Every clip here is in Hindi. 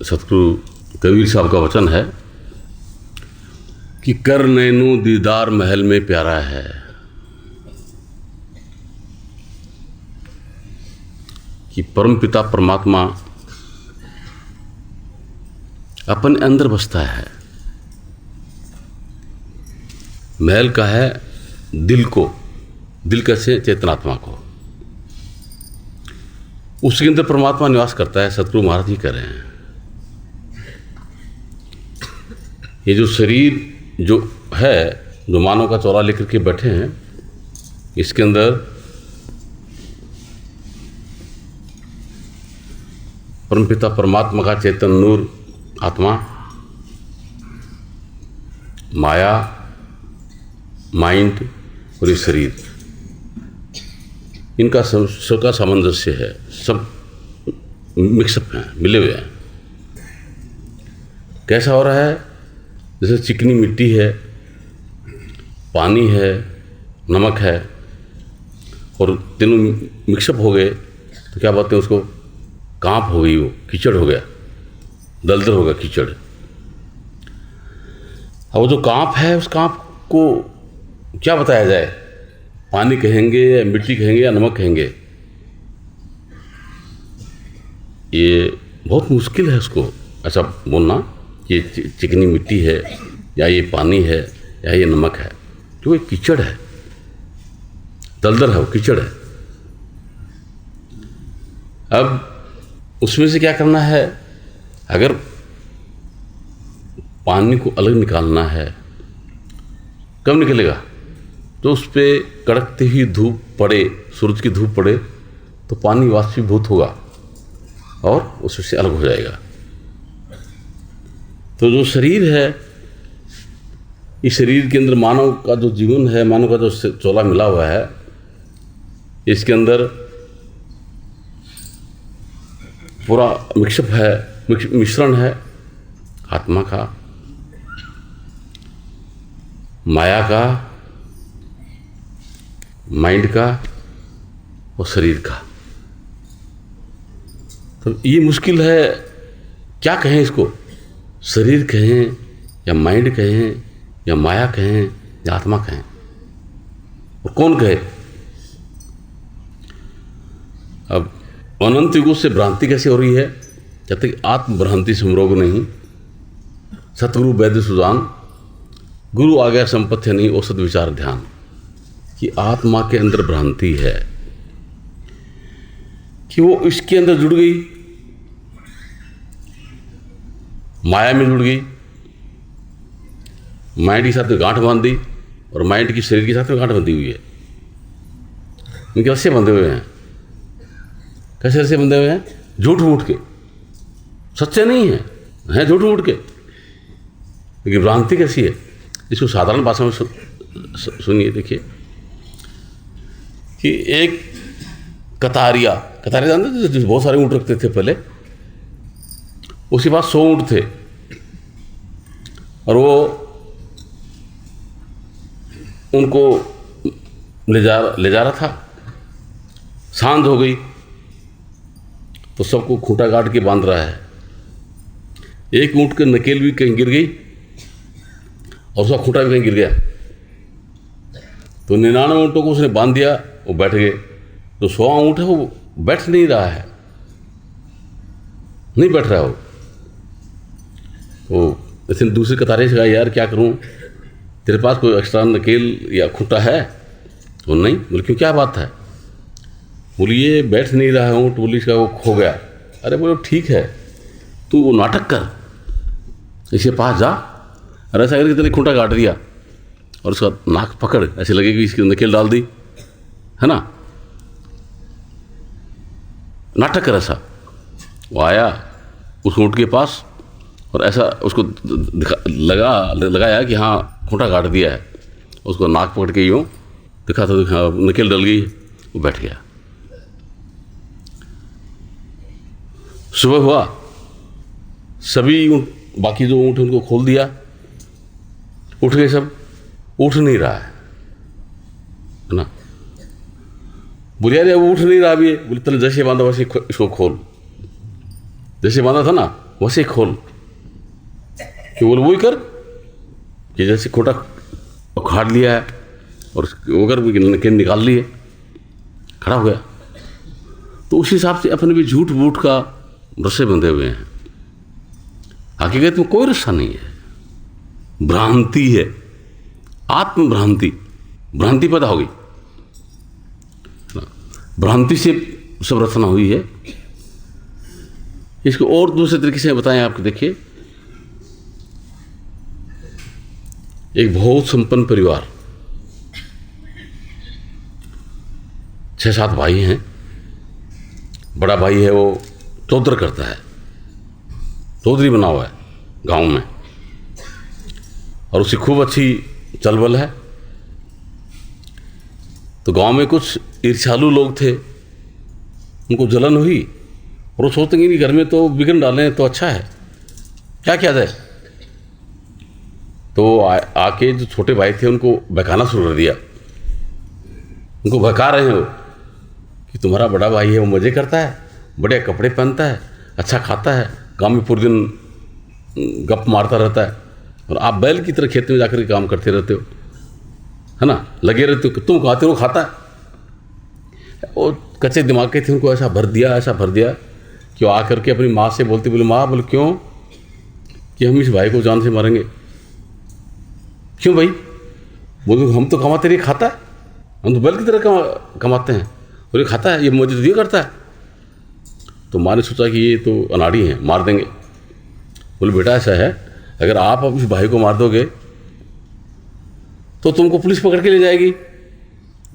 सतगुरु कबीर साहब का वचन है कि कर नैनू दीदार महल में प्यारा है। कि परमपिता परमात्मा अपने अंदर बसता है। महल का है दिल को, दिल कैसे चेतनात्मा को, उसके अंदर परमात्मा निवास करता है। सतगुरु महाराज जी कह रहे हैं ये जो शरीर जो है, जो मानव का चौरा लेकर के बैठे हैं, इसके अंदर परमपिता परमात्मा का चेतन नूर आत्मा, माया, माइंड और ये शरीर, इनका सबका सामंजस्य है, सब मिक्सअप हैं, मिले हुए हैं। कैसा हो रहा है? जैसे चिकनी मिट्टी है, पानी है, नमक है, और तीनों मिक्सअप हो गए तो क्या बोलते हैं उसको? कांप हो गई, वो कीचड़ हो गया, दलदल हो गया कीचड़। अब वो जो कांप है, उस कांप को क्या बताया जाए? पानी कहेंगे या मिट्टी कहेंगे या नमक कहेंगे? ये बहुत मुश्किल है उसको ऐसा बोलना कि ये चिकनी मिट्टी है या ये पानी है या ये नमक है, जो ये कीचड़ है, दलदल है, वो कीचड़ है। अब उसमें से क्या करना है? अगर पानी को अलग निकालना है, कब निकलेगा? तो उस पर कड़कते ही धूप पड़े, सूरज की धूप पड़े तो पानी वाष्पीभूत होगा और उससे अलग हो जाएगा। तो जो शरीर है, इस शरीर के अंदर मानव का जो जीवन है, मानव का जो चोला मिला हुआ है, इसके अंदर पूरा मिक्सअप है, मिश्रण है आत्मा का, माया का, माइंड का और शरीर का। तो ये मुश्किल है, क्या कहें इसको? शरीर कहें या माइंड कहें या माया कहें या आत्मा कहें, और कौन कहे? अब अनंत युगों से भ्रांति कैसे हो रही है? जब तक आत्म भ्रांति समरोग नहीं, सतगुरु वैद्य सुजान, गुरु आ गया संपत्ति नहीं, औसत विचार ध्यान। कि आत्मा के अंदर भ्रांति है कि वो इसके अंदर जुड़ गई, माया में जुड़ गई, माइंड के साथ में गांठ बांध दी, और माइंड की शरीर के साथ में गांठ बंधी हुई है। इनके रस्से बंधे हुए हैं। कैसे रस्से बंधे हुए हैं? झूठ मूठ के, सच्चे नहीं है झूठ मूठ के। लेकिन भ्रांति कैसी है? इसको साधारण भाषा में सुनिए, देखिए कि एक कतारिया जानते थे, बहुत सारे ऊँट रखते थे पहले, उसके पास 100 ऊँट थे, और वो उनको ले जा रहा था। सांझ हो गई तो सबको खूंटा गाड़ के बांध रहा है। एक ऊँट की नकेल भी कहीं गिर गई और उसका खूंटा भी कहीं गिर गया, तो 99 ऊँटों को उसने बांध दिया, वो बैठ गए। जो 100 ऊँट है वो बैठ नहीं रहा है, नहीं बैठ रहा वो इसने दूसरी कतारे से कहा, यार क्या करूं, तेरे पास कोई एक्स्ट्रा नकेल या खूंटा है? वो नहीं। बोले क्यों, क्या बात है? बोली ये बैठ नहीं रहा है ऊँट, बोली इसका वो खो गया। अरे बोलो ठीक है, तू वो नाटक कर, इसके पास जा, और ऐसा करके तेने खूंटा काट दिया और उसका नाक पकड़, ऐसे लगे कि इसकी नकेल डाल दी, है ना? नाटक कर ऐसा। वो आया उस ऊँट के पास और ऐसा उसको लगाया कि हाँ खूंटा काट दिया है। उसको नाक पकड़ के यूँ दिखा तो नकेल डल गई, वो बैठ गया। सुबह हुआ, सभी ऊँट, बाकी जो ऊँट उनको खोल दिया, उठ गए सब, उठ नहीं रहा है ना। बोले यार वो उठ नहीं रहा अभी। बोले तेरे जैसे बांधा वैसे इसको खोल। जैसे बांधा था ना वैसे खोल, कि बोले वही कर कि जैसे खोटा उखाड़ लिया है और वो कर निकाल लिए, खड़ा हो गया। तो उस हिसाब से अपने भी झूठ वूठ का रस्से बंधे हुए हैं। हकीकत में कोई रस्सा नहीं है, भ्रांति है, आत्मभ्रांति, भ्रांति पैदा हो गई, भ्रांति से सब रचना हुई है। इसको और दूसरे तरीके से बताएं आपको, देखिए एक बहुत संपन्न परिवार, 6-7 भाई हैं। बड़ा भाई है वो चौधर करता है, चौधरी बना हुआ है गांव में, और उसकी खूब अच्छी चलबल है। तो गांव में कुछ ईर्ष्यालु लोग थे, उनको जलन हुई और वो सोचते कि घर में तो बिगड़ डालें तो अच्छा है, क्या किया जाए। तो आके जो छोटे भाई थे उनको बहकाना शुरू कर दिया। उनको बहका रहे हैं वो कि तुम्हारा बड़ा भाई है, वो मज़े करता है, बढ़िया कपड़े पहनता है, अच्छा खाता है, गाँव में पूरे दिन गप मारता रहता है, और आप बैल की तरह खेत में जाकर के काम करते रहते हो, है ना, लगे रहते हो। तुम खाते हो, खाता है। और कच्चे दिमाग के थे, उनको ऐसा भर दिया कि वो आकर के अपनी माँ से बोलते, बोले माँ, बोले क्यों, कि हम इस भाई को जान से मारेंगे। क्यों भाई? बोले हम तो कमाते रहिए, खाता है, हम तो बैल की तरह कमाते हैं, और ये खाता है, ये मौज ये करता है। तो माँ ने सोचा कि ये तो अनाड़ी हैं, मार देंगे। बोले बेटा ऐसा है, अगर आप इस भाई को मार दोगे तो तुमको पुलिस पकड़ के ले जाएगी,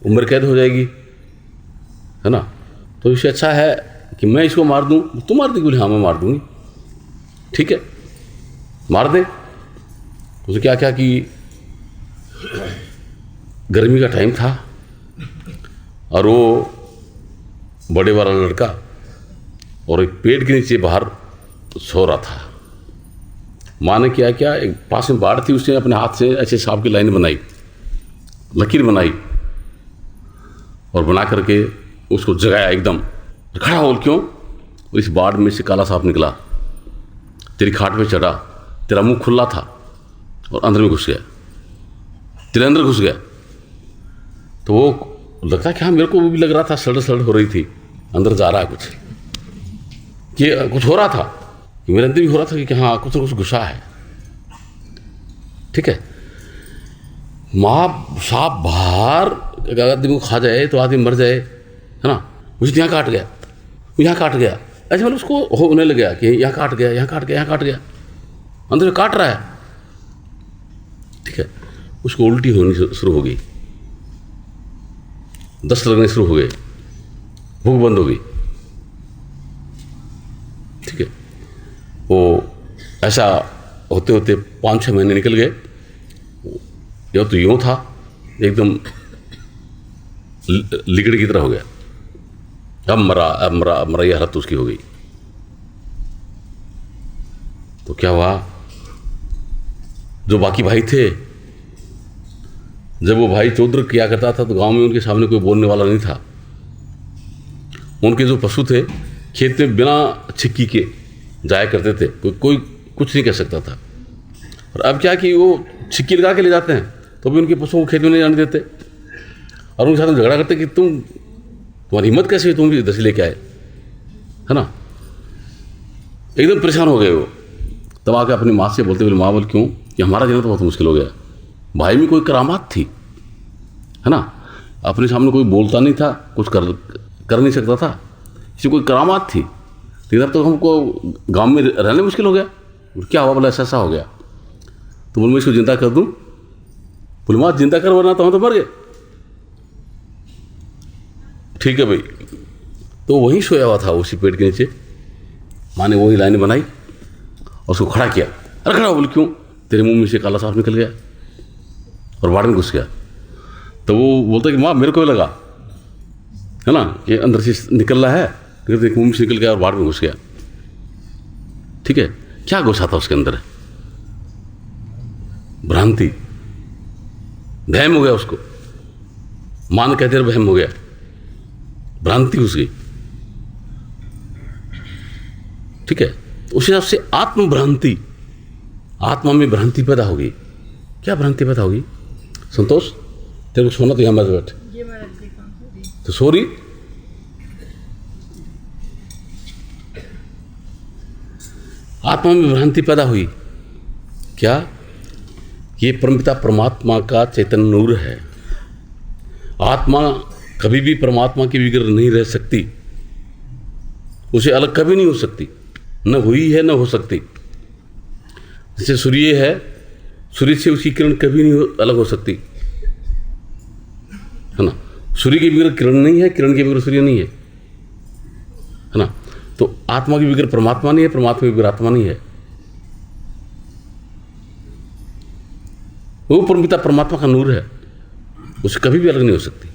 उम्र कैद हो जाएगी, है ना। तो इससे अच्छा है कि मैं इसको मार दूं। तुम मार देगी? बोले हाँ मैं मार दूंगी। ठीक है, मार दे। उसने क्या क्या कि गर्मी का टाइम था और वो बड़े वाला लड़का और एक पेड़ के नीचे बाहर सो रहा था। माँ ने क्या किया, एक पास में बाड़ थी, उसने अपने हाथ से ऐसे सांप की लाइन बनाई, लकीर बनाई, और बना करके उसको जगाया एकदम, खड़ा हो। क्यों? और इस बाड़ में से काला सांप निकला, तेरी खाट पे चढ़ा, तेरा मुंह खुला था और अंदर में घुस गया, तेरे अंदर घुस गया। तो वो लगता है कि हाँ, मेरे को भी लग रहा था, सड़ हो रही थी, अंदर जा रहा है कुछ, कि कुछ हो रहा था, कि मेरे अंदर भी हो रहा था कि हाँ कुछ न कुछ घुसा है। ठीक है, माँ सांप बाहर, अगर आदमी को खा जाए तो आदमी मर जाए, है ना। मुझे यहाँ काट गया, यहाँ काट गया, ऐसे मतलब उसको होने लग गया कि यहाँ काट गया, यहाँ काट गया, यहाँ काट गया, अंदर में काट रहा है। ठीक है, उसको उल्टी होनी शुरू हो गई, दस्त लगने शुरू हो गए, भूख बंद हो गई। ठीक है, वो ऐसा होते होते 5-6 महीने निकल गए। यह तो यूँ था एकदम लिगड़ की तरह हो गया, अब मरा, यह हालत उसकी हो गई। तो क्या हुआ, जो बाकी भाई थे, जब वो भाई चौधर किया करता था तो गांव में उनके सामने कोई बोलने वाला नहीं था। उनके जो पशु थे खेत में बिना छिक्की के जाया करते थे, कोई कुछ नहीं कह सकता था। और अब क्या कि वो छिक्की लगा के ले जाते हैं तो भी उनके पशुओं को खेत में नहीं जाने देते, और उनके साथ झगड़ा करते कि तुम्हारी हिम्मत कैसे हुई, तुम भी दसी लेके आए, है ना। एकदम परेशान हो गए वो। तब आके अपनी माँ से बोलते, बोले माँ, बोल क्यों, कि हमारा जीना तो बहुत मुश्किल हो गया। भाई में कोई करामात थी, है ना, अपने सामने कोई बोलता नहीं था, कुछ कर नहीं सकता था, इससे कोई करामात थी, लेकिन अब तो हमको गांव में रहने मुश्किल हो गया। क्या हुआ, बोला ऐसा हो गया। तो बोल मैं इसको जिंदा कर दूं? बोले माँ जिंदा कर, वरना तो हम तो मर गए। ठीक है भाई। तो वहीं सोया हुआ था उसी पेड़ के नीचे, माँ ने वही लाइन बनाई और उसको खड़ा किया। अरे खड़ा, बोले क्यों, तेरे मुंह में से काला सांप निकल गया और बाढ़ में घुस गया। तो वो बोलता है कि माँ मेरे को भी लगा, है ना, कि अंदर से निकल रहा है, लेकिन मुंह से निकल गया और बाढ़ में घुस गया। ठीक है, क्या घुसा था उसके अंदर? भ्रांति, वहम हो गया उसको। मां ने कहते वहम हो गया, भ्रांति घुस गई। ठीक है, तो उस हिसाब से आत्मभ्रांति, आत्मा में भ्रांति पैदा होगी। क्या भ्रांति पैदा होगी? संतोष, तेरे को सोना तो यहाँ मत बैठ, तो सो रही। आत्मा में भ्रांति पैदा हुई। क्या? ये परमपिता परमात्मा का चैतन्य नूर है। आत्मा कभी भी परमात्मा की बिगड़ नहीं रह सकती, उसे अलग कभी नहीं हो सकती, न हुई है न हो सकती। जैसे सूर्य है, सूर्य से उसकी किरण कभी नहीं अलग हो सकती, है ना। सूर्य के बिगड़ किरण नहीं है, किरण के बिगड़ सूर्य नहीं है ना। तो आत्मा के बिगड़ परमात्मा नहीं है, परमात्मा के बिगड़ आत्मा नहीं है। वो परमपिता परमात्मा का नूर है, उसे कभी भी अलग नहीं हो सकती।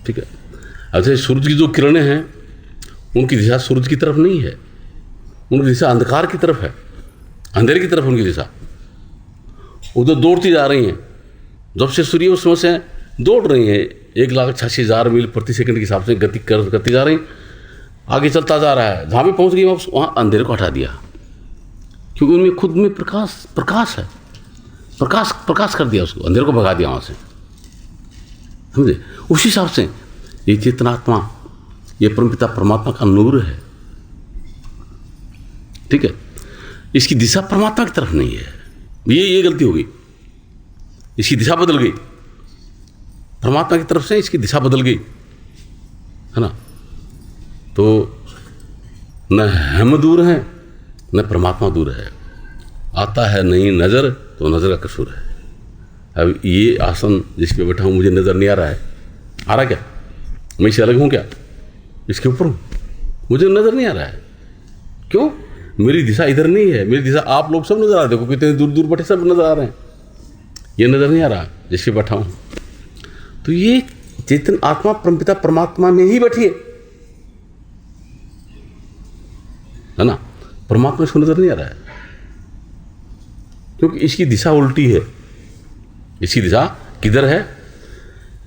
ठीक है। अब जैसे सूरज की जो किरणें हैं, उनकी दिशा सूरज की तरफ नहीं है, उनकी दिशा अंधकार की तरफ है, अंधेरे की तरफ उनकी दिशा। वो तो दौड़ती जा रही हैं, जब से सूर्य उस समय से दौड़ रही हैं, 1,86,000 मील प्रति सेकंड के हिसाब से गति करती जा रही, आगे चलता जा रहा है। जहाँ भी पहुँच गई वहाँ अंधेरे को हटा दिया, क्योंकि उनमें खुद में प्रकाश है, प्रकाश कर दिया, उसको अंधेरे को भगा दिया वहाँ से, समझे। उसी हिसाब से ये चेतनात्मा, ये परमपिता परमात्मा का नूर है। ठीक है। इसकी दिशा परमात्मा की तरफ नहीं है, ये गलती हो गई, इसकी दिशा बदल गई, परमात्मा की तरफ से इसकी दिशा बदल गई, है ना। तो न हम दूर हैं न परमात्मा दूर है। आता है नहीं नज़र तो नज़र का कसूर है। अब ये आसन जिस पे बैठा हूँ मुझे नज़र नहीं आ रहा है, आ रहा क्या? मैं इससे अलग हूँ क्या? इसके ऊपर हूँ, मुझे नज़र नहीं आ रहा है। क्यों? मेरी दिशा इधर नहीं है, मेरी दिशा आप लोग सब नज़र आ रहे, देखो कितने दूर दूर बैठे सब नज़र आ रहे हैं, ये नज़र नहीं आ रहा जिसके बैठा हूँ। तो ये चेतन आत्मा परमपिता परमात्मा में ही बैठी है ना। परमात्मा इसको नज़र नहीं आ रहा है, क्योंकि इसकी दिशा उल्टी है। इसकी दिशा किधर है?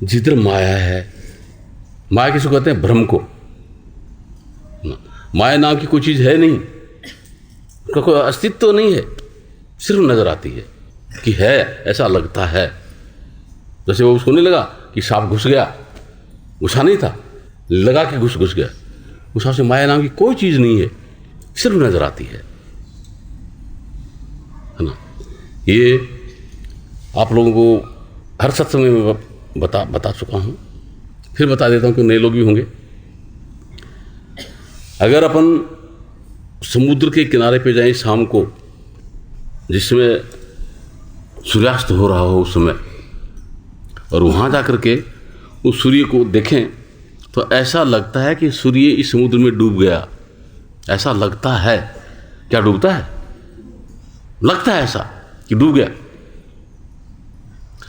जिधर माया है। माया किसको कहते हैं? भ्रम को। माया नाम की कोई चीज़ है नहीं, उसका कोई अस्तित्व नहीं है, सिर्फ नज़र आती है कि है, ऐसा लगता है। जैसे वो उसको नहीं लगा कि सांप घुस गया, घुसा नहीं था, लगा कि घुस गया। उस हिसाब से माया नाम की कोई चीज़ नहीं है, सिर्फ नज़र आती है ना। ये आप लोगों को हर सत्संग में बता चुका हूँ, फिर बता देता हूँ कि नए लोग भी होंगे। अगर अपन समुद्र के किनारे पे जाएं शाम को, जिसमें सूर्यास्त हो रहा हो उस समय, और वहाँ जा कर के उस सूर्य को देखें तो ऐसा लगता है कि सूर्य इस समुद्र में डूब गया। ऐसा लगता है। क्या डूबता है? लगता है ऐसा कि डूब गया।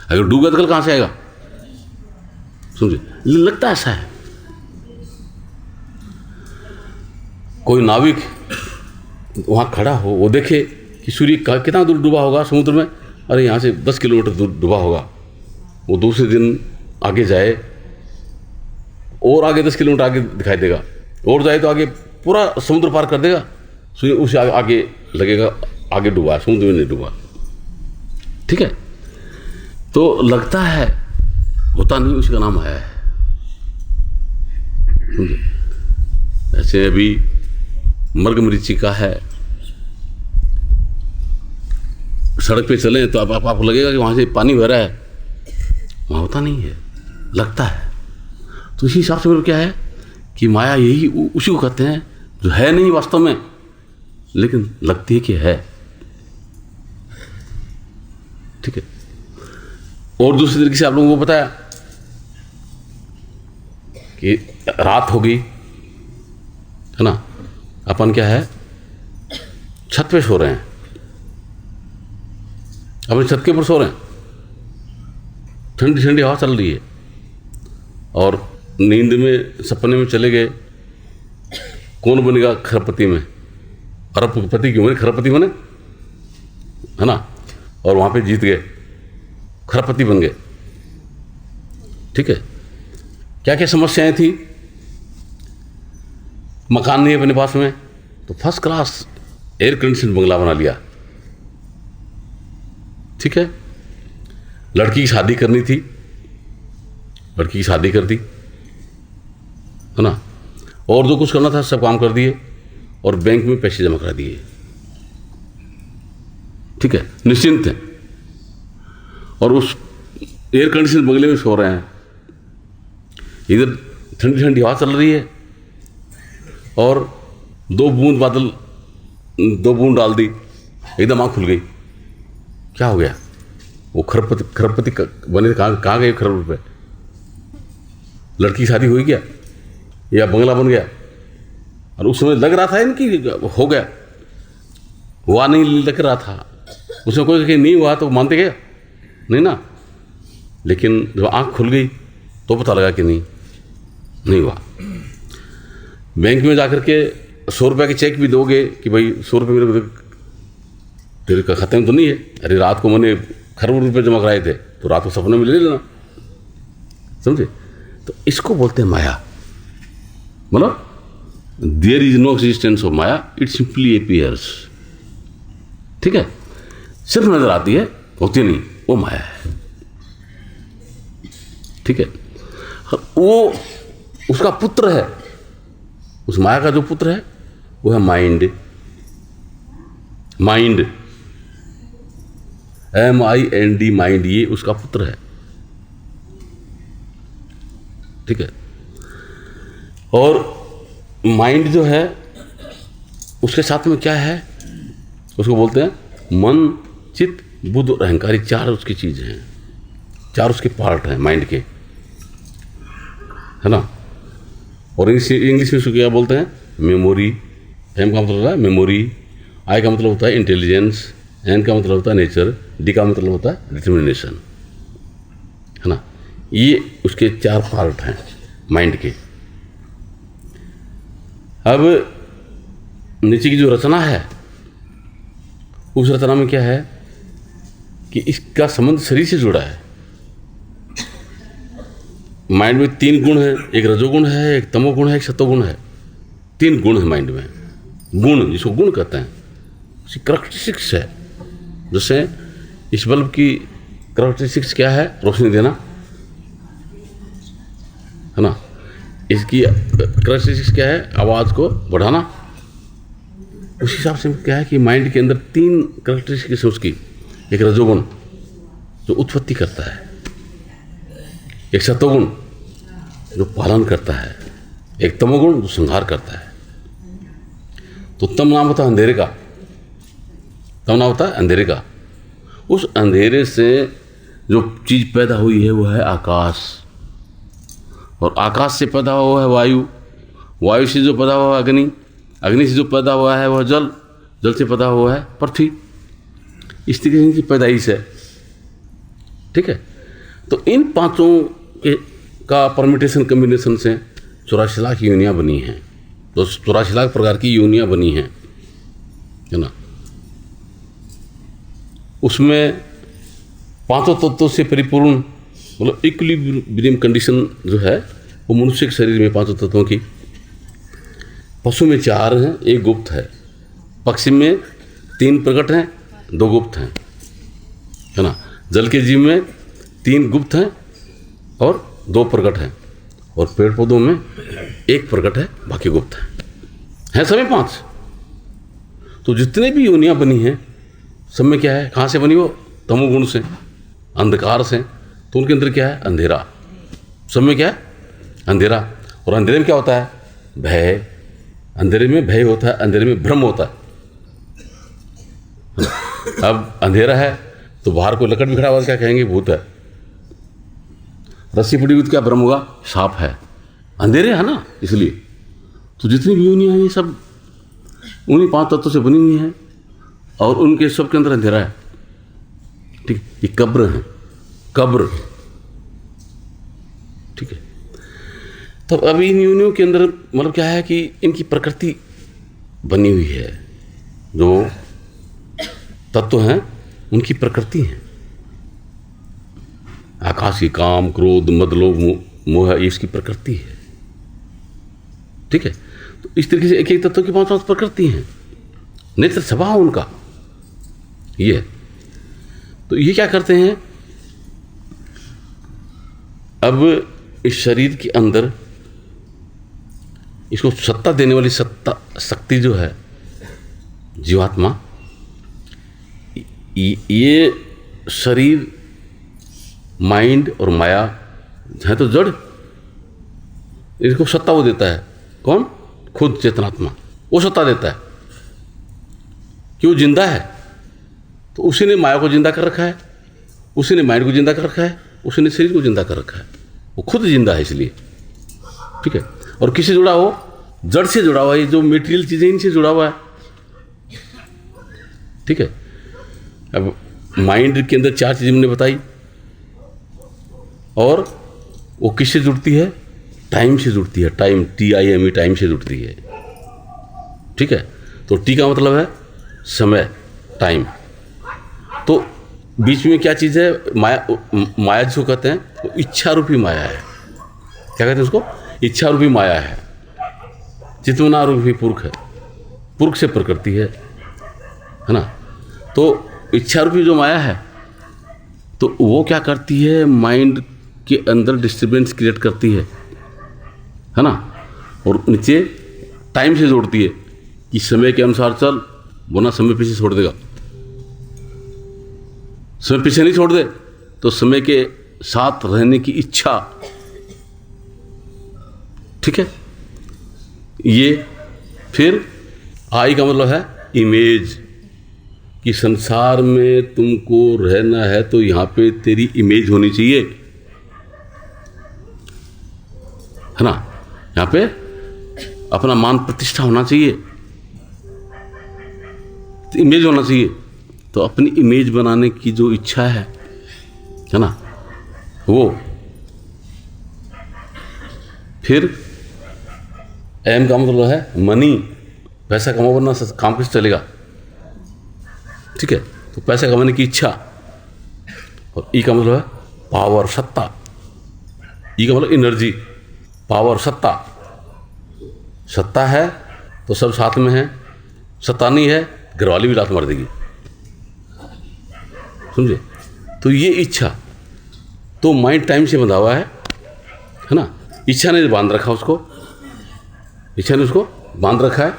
अगर डूब गया तो कल कहाँ से आएगा? समझे, लगता ऐसा है। कोई नाविक वहाँ खड़ा हो, वो देखे कि सूर्य कितना दूर डूबा होगा समुद्र में, अरे यहाँ से 10 किलोमीटर दूर डूबा होगा। वो दूसरे दिन आगे जाए और आगे 10 किलोमीटर आगे दिखाई देगा, और जाए तो आगे पूरा समुद्र पार कर देगा, सूर्य उसे आगे लगेगा आगे डूबा, समुद्र में नहीं डूबा। ठीक है। तो लगता है, होता नहीं, उसका नाम है। समझे। ऐसे अभी मृगमरीचिका है, सड़क पे चलें तो आपको लगेगा कि वहाँ से पानी बह रहा है, वहाँ होता नहीं है, लगता है। तो इसी हिसाब से क्या है कि माया यही उसी को कहते हैं जो है नहीं वास्तव में, लेकिन लगती है कि है। ठीक है। और दूसरी तरीके से आप लोगों को बताया कि रात हो गई, है ना, अपन क्या है, छत पे सो रहे हैं, अपने छत के ऊपर सो रहे हैं, ठंडी ठंडी हवा चल रही है, और नींद में सपने में चले गए, कौन बनेगा खरपति में? अरबपति क्यों बने? खरपति बने, है ना, और वहाँ पे जीत गए, खरपति बन गए। ठीक है। क्या क्या समस्याएं थी? मकान नहीं है अपने पास में, तो फर्स्ट क्लास एयर कंडीशन बंगला बना लिया, ठीक है। लड़की की शादी करनी थी, लड़की की शादी कर दी, है ना, और जो कुछ करना था सब काम कर दिए, और बैंक में पैसे जमा करा दिए, ठीक है, निश्चिंत हैं। और उस एयर कंडीशन बंगले में सो रहे हैं, इधर ठंडी ठंडी हवा चल रही है, और दो बूंद डाल दी, एकदम आँख खुल गई। क्या हो गया? वो खरबपति बने कहाँ गए खरब रुपए? लड़की की शादी हुई क्या, या बंगला बन गया? और उस समय लग रहा था इनकी हो गया, हुआ नहीं लग रहा था। उसमें कोई कहीं नहीं हुआ तो मानते क्या? नहीं ना। लेकिन जब आँख खुल गई तो पता लगा कि नहीं हुआ। बैंक में जाकर के 100 रुपये के चेक भी दोगे कि भाई 100 रुपये मेरे तेरे का खाते में तो नहीं है। अरे रात को मैंने खरबों रुपये जमा कराए थे, तो रात को सपने में ले लेना, समझे? तो इसको बोलते हैं माया। मतलब there is no existence of maya, it simply appears, ठीक है। सिर्फ नजर आती है, होती नहीं, वो माया है, ठीक है। वो उसका पुत्र है, उस माया का जो पुत्र है वो है माइंड। MIND, माइंड, ये उसका पुत्र है, ठीक है। और माइंड जो है उसके साथ में क्या है, उसको बोलते हैं मन, चित्त, बुद्ध और अहंकार। 4 उसकी चीज़ें हैं, 4 उसके पार्ट हैं माइंड के, है ना। और इंग्लिश में उसको क्या बोलते हैं? मेमोरी। M का मतलब होता है मेमोरी, I का मतलब होता है इंटेलिजेंस, N का मतलब होता है नेचर, D का मतलब होता है डिटर्मिनेशन, है ना। ये उसके 4 पार्ट हैं माइंड के। अब नीचे की जो रचना है, उस रचना में क्या है कि इसका संबंध शरीर से जुड़ा है। माइंड में 3 गुण हैं, एक रजोगुण है, एक तमोगुण है, एक सतोगुण है। 3 गुण है माइंड में। गुण, जिसको गुण कहते हैं, उसकी करैक्टरिस्टिक्स है। जैसे इस बल्ब की करैक्टरिस्टिक्स क्या है? रोशनी देना, है ना। इसकी करैक्टरिस्टिक्स क्या है? आवाज़ को बढ़ाना। उस हिसाब से क्या है कि माइंड के अंदर 3 करैक्टरिस्टिक्स है उसकी। एक रजोगुण जो उत्पत्ति करता है, एक सतोगुण जो पालन करता है, एक तमोगुण जो संहार करता है। तो तम नाम होता है अंधेरे का, तम नाम होता है अंधेरे का। उस अंधेरे से जो चीज़ पैदा हुई है वो है आकाश, और आकाश से पैदा हुआ है वायु, वायु से जो पैदा हुआ है अग्नि, अग्नि से जो पैदा हुआ है वह जल, जल से पैदा हुआ है पृथ्वी। इस तरीके की पैदाइश है, ठीक है। तो इन 5 का परमिटेशन कम्बिनेशन से 84 लाख योनियाँ बनी हैं। तो 84 लाख प्रकार की योनियाँ बनी हैं, है ना। उसमें 5 तत्वों से परिपूर्ण, मतलब इक्विलिब्रियम कंडीशन जो है वो मनुष्य के शरीर में 5 तत्वों की। पशु में 4 हैं, 1 गुप्त है। पक्षी में 3 प्रकट हैं, 2 गुप्त हैं, है ना। जल के जीव में 3 गुप्त हैं और 2 प्रकट हैं, और पेड़ पौधों में 1 प्रकट है, बाकी गुप्त हैं सभी 5। तो जितने भी योनियाँ बनी हैं सब में क्या है, कहाँ से बनी? वो तमोगुण से, अंधकार से। तो उनके अंदर क्या है? अंधेरा। सब में क्या है? अंधेरा। और अंधेरे में क्या होता है? भय। अंधेरे में भय होता है, अंधेरे में भ्रम होता है। अब अंधेरा है तो बाहर कोई लकड़ भी खड़ा हुआ क्या कहेंगे? भूत है। रस्सी पड़ी हुई तो क्या भ्रम होगा? सांप है। अंधेरे है ना, इसलिए। तो जितनी भी योनियाँ हैं ये सब उन्हीं 5 तत्वों से बनी हुई हैं, और उनके सब के अंदर अंधेरा है, ठीक। ये कब्र है, कब्र, ठीक है। तो अभी इन योनियों के अंदर मतलब क्या है कि इनकी प्रकृति बनी हुई है। जो तत्व हैं उनकी प्रकृति है। आकाश की काम, क्रोध, मद, लोभ, मोह, ये इसकी प्रकृति है। ठीक है। तो इस तरीके से एक एक तत्व की 5 प्रकृति हैं, नेत्र स्वभाव उनका ये है। तो ये क्या करते हैं, अब इस शरीर के अंदर इसको सत्ता देने वाली सत्ता शक्ति जो है जीवात्मा, ये शरीर, माइंड और माया है तो जड़, इसको सत्ता वो देता है। कौन? खुद चेतनात्मा, वो सत्ता देता है कि वो जिंदा है। तो उसी ने माया को जिंदा कर रखा है, उसी ने माइंड को जिंदा कर रखा है, उसी ने शरीर को जिंदा कर रखा है। वो खुद जिंदा है इसलिए, ठीक है। और किससे जुड़ा हो? जड़ से जुड़ा हुआ है, ये जो मेटीरियल चीजें इनसे जुड़ा हुआ है, ठीक है। अब माइंड के अंदर 4 चीजें मैंने बताई, और वो किससे जुड़ती है? टाइम से जुड़ती है। टाइम, TIME, टाइम से जुड़ती है, ठीक है। तो टी का मतलब है समय, टाइम। तो बीच में क्या चीज़ है? माया। माया जिसको कहते हैं वो इच्छा रूपी माया है। क्या कहते हैं उसको? इच्छा रूपी माया है। चित्वना रूपी पुरुष है, पुरुष से प्रकृति है ना। तो इच्छा रूपी जो माया है, तो वो क्या करती है? माइंड के अंदर डिस्टर्बेंस क्रिएट करती है ना। और नीचे टाइम से जोड़ती है कि समय के अनुसार चल, वरना समय पीछे छोड़ देगा। समय पीछे नहीं छोड़ दे तो समय के साथ रहने की इच्छा, ठीक है। ये फिर आई का मतलब है इमेज, कि संसार में तुमको रहना है तो यहां पे तेरी इमेज होनी चाहिए, है ना। यहां पे अपना मान प्रतिष्ठा होना चाहिए, तो इमेज होना चाहिए। तो अपनी इमेज बनाने की जो इच्छा है ना, वो फिर एम का मतलब है मनी, पैसा कमाओ, वरना काम कैसे चलेगा, ठीक है। तो पैसा कमाने की इच्छा। और ई का मतलब है पावर, सत्ता। ई का मतलब एनर्जी, पावर, सत्ता। सत्ता है तो सब साथ में है, सत्ता नहीं है घरवाली भी लात मार देगी, समझे। तो ये इच्छा, तो माइंड टाइम से बंधा हुआ है ना। इच्छा ने बांध रखा उसको, इच्छा ने उसको बांध रखा है,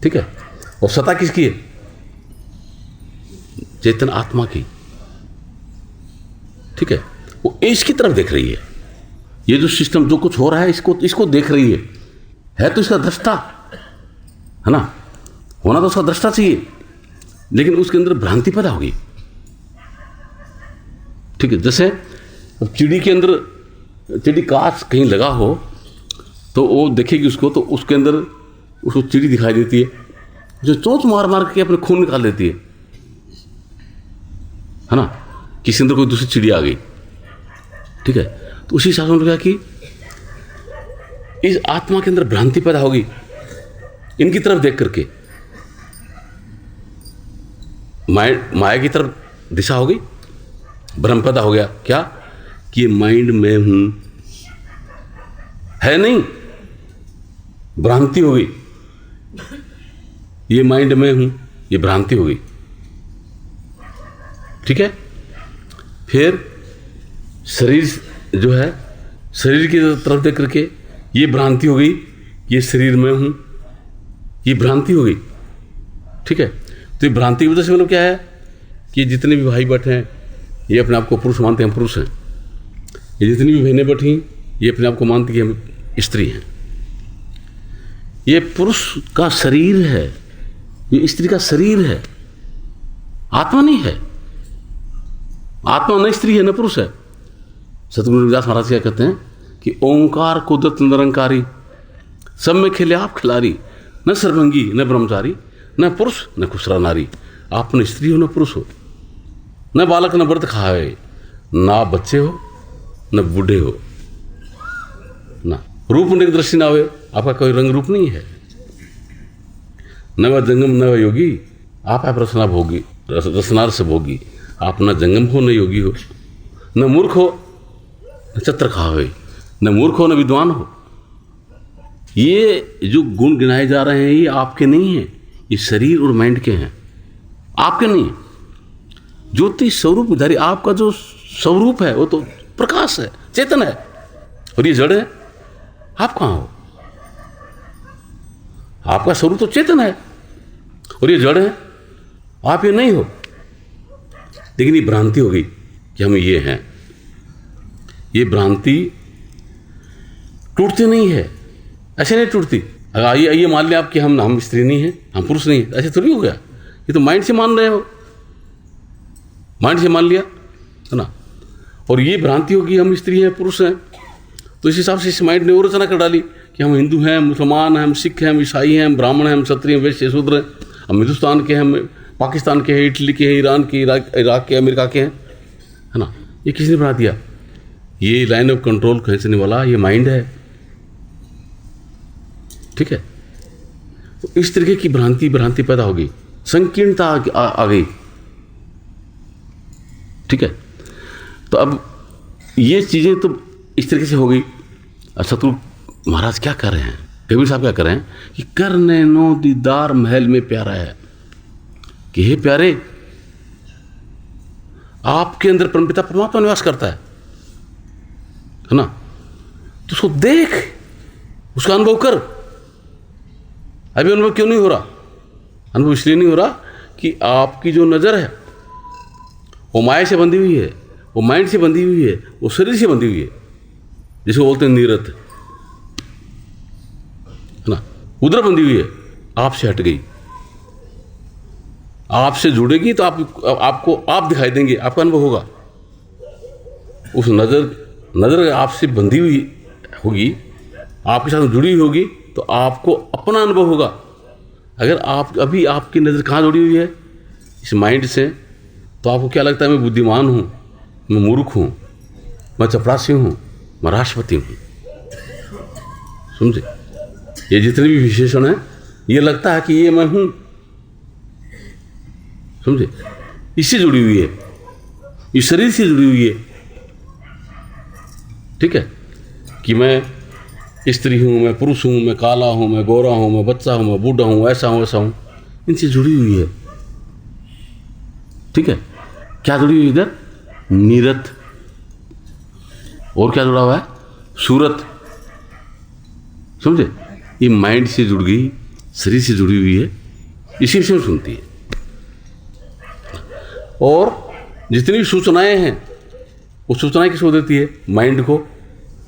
ठीक है। और सत्ता किसकी है? चेतन आत्मा की, ठीक है। वो इसकी तरफ देख रही है। ये जो सिस्टम, जो कुछ हो रहा है, इसको देख रही है तो इसका दृष्टा, है ना। होना तो उसका दृष्टा चाहिए, लेकिन उसके अंदर भ्रांति पैदा होगी, ठीक है। जैसे चिड़ी के अंदर, चिड़ी कांच कहीं लगा हो तो वो देखेगी उसको, तो उसके अंदर उसको चिड़ी दिखाई देती है, जो चोंच मार मार के अपने खून निकाल देती है ना। किसी अंदर कोई दूसरी चिड़ी आ गई, ठीक है। तो उसी हिसाब से क्या कि इस आत्मा के अंदर भ्रांति पैदा होगी, इनकी तरफ देख करके माया की तरफ दिशा हो गई, भ्रम पैदा हो गया। क्या कि ये माइंड में हूं, है नहीं, भ्रांति हो गई। ये माइंड में हूं, ये भ्रांति हो गई, ठीक है। फिर शरीर जो है, शरीर की तरफ देख करके ये भ्रांति हो गई, ये शरीर में हूं, ये भ्रांति हो गई, ठीक है। तो ये भ्रांति की वजह से मतलब क्या है कि जितने भी भाई बैठे हैं ये अपने आप को पुरुष मानते हैं, हम पुरुष हैं। ये जितनी भी बहनें बैठी ये अपने आप को मानती कि हम स्त्री हैं। ये पुरुष का शरीर है, ये स्त्री का शरीर है, आत्मा नहीं है। आत्मा न स्त्री है न पुरुष है। सतगुरु रविदास महाराज क्या कहते हैं कि ओंकार कुदरत निरंकारी, सब में खेले आप खिलाड़ी, न सर्वंगी न ब्रह्मचारी, न पुरुष न खुसरा नारी। आप न स्त्री हो न पुरुष हो, न बालक न व्रत खाए, ना बच्चे हो न बूढ़े हो, ना रूप न दृष्टि ना हो, आपका कोई रंग रूप नहीं है। न वह जंगम न वह योगी, आप रसना भोगी, रसनार से भोगी। आप न जंगम हो न योगी हो, न मूर्ख हो न चत्र खावे, न मूर्ख हो न विद्वान हो, ये जो गुण गिनाए जा रहे हैं ये आपके नहीं हैं, ये शरीर और माइंड के हैं, आपके नहीं। ज्योति स्वरूप धारी आपका जो स्वरूप है वो तो प्रकाश है, चेतन है, और ये जड़ है। आप कहाँ हो? आपका स्वरूप तो चेतन है और ये जड़ है, आप ये नहीं हो। लेकिन ये भ्रांति हो गई कि हम ये हैं। ये भ्रांति टूटती नहीं है, ऐसे नहीं टूटती। अगर आइए मान लिया आप कि हम स्त्री नहीं हैं, हम पुरुष नहीं हैं, ऐसे थोड़ी हो गया। ये तो माइंड से मान रहे हो, माइंड से मान लिया है ना। और ये भ्रांति होगी हम स्त्री हैं पुरुष हैं, तो इस हिसाब से इस माइंड ने और रचना कर डाली कि हम हिंदू हैं, मुसलमान हैं, हम सिख हैं, हम ईसाई हैं, हम ब्राह्मण हैं, हम क्षत्रिय हैं, वैश्य शूद्र हैं, हम हिंदुस्तान के हैं, हम पाकिस्तान के हैं, इटली के हैं, ईरान के, इराक के, अमेरिका के हैं, है ना। ये किसने बना दिया? ये लाइन ऑफ कंट्रोल खींचने वाला ये माइंड है, ठीक है। तो इस तरीके की भ्रांति पैदा हो गई, संकीर्णता आ गई, ठीक है। तो अब ये चीज़ें तो इस तरीके से हो गई। सतगुरु महाराज क्या कर रहे हैं, कबीर साहब क्या कर रहे हैं कि करने नो दीदार महल में प्यारा है, कि हे प्यारे, आपके अंदर परमपिता परमात्मा निवास करता है ना। तो उसको देख, उसका अनुभव कर। अभी अनुभव क्यों नहीं हो रहा? अनुभव इसलिए नहीं हो रहा कि आपकी जो नज़र है वो माया से बंधी हुई है, वो माइंड से बंधी हुई है, वो शरीर से बंधी हुई है, जिसको बोलते हैं नीरत, है ना। उधर बंधी हुई है, आपसे हट गई, आपसे जुड़ेगी तो आपको आप दिखाई देंगे, आपका अनुभव होगा। उस नज़र आपसे बंधी हुई होगी, आपके साथ जुड़ी हुई होगी, तो आपको अपना अनुभव होगा। अगर आप अभी आपकी नज़र कहाँ जुड़ी हुई है? इस माइंड से, तो आपको क्या लगता है मैं बुद्धिमान हूँ, मैं मूर्ख हूँ, मैं चपरासी हूँ, मैं राष्ट्रपति हूँ। समझे? ये जितने भी विशेषण हैं, ये लगता है कि ये मैं हूँ। समझे? इससे जुड़ी हुई है, इस शरीर से जुड़ी हुई है, ठीक है। कि मैं स्त्री हूँ, मैं पुरुष हूँ, मैं काला हूँ, मैं गोरा हूँ, मैं बच्चा हूँ, मैं बूढ़ा हूँ, ऐसा हूँ, ऐसा हूँ, इनसे जुड़ी हुई है, ठीक है। क्या जुड़ी हुई इधर? नीरत। और क्या जुड़ा हुआ है? सूरत। समझे? ये माइंड से जुड़ गई, शरीर से जुड़ी हुई है, इसी से सुनती है। और जितनी भी सूचनाएं हैं वो सूचनाएं किसको देती है? माइंड को,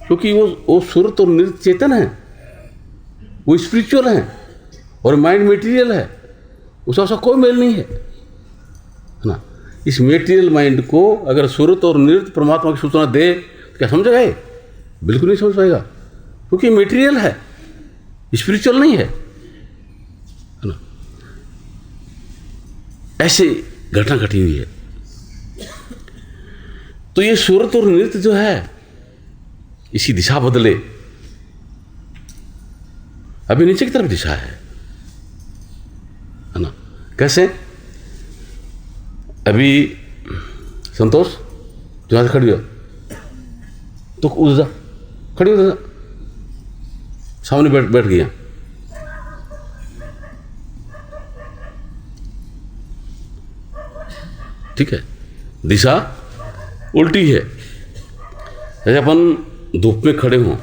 क्योंकि वो सूरत और नृत्य चेतन है, वो स्पिरिचुअल है, और माइंड मटेरियल है, उसका कोई मेल नहीं है ना। इस मटेरियल माइंड को अगर सूरत और नृत्य परमात्मा की सूचना दे तो क्या समझेगा? ये बिल्कुल नहीं समझ पाएगा, क्योंकि मटेरियल है, स्पिरिचुअल नहीं है ना। ऐसे घटना घटी हुई है। तो ये सूरत और नृत्य जो है, इसी दिशा बदले, अभी नीचे की तरफ दिशा है ना। कैसे? अभी संतोष जहां से खड़ी हो तो उधर जा, खड़ी हो, सामने बैठ गया, ठीक है। दिशा उल्टी है। जैसे अपन धूप में खड़े हों,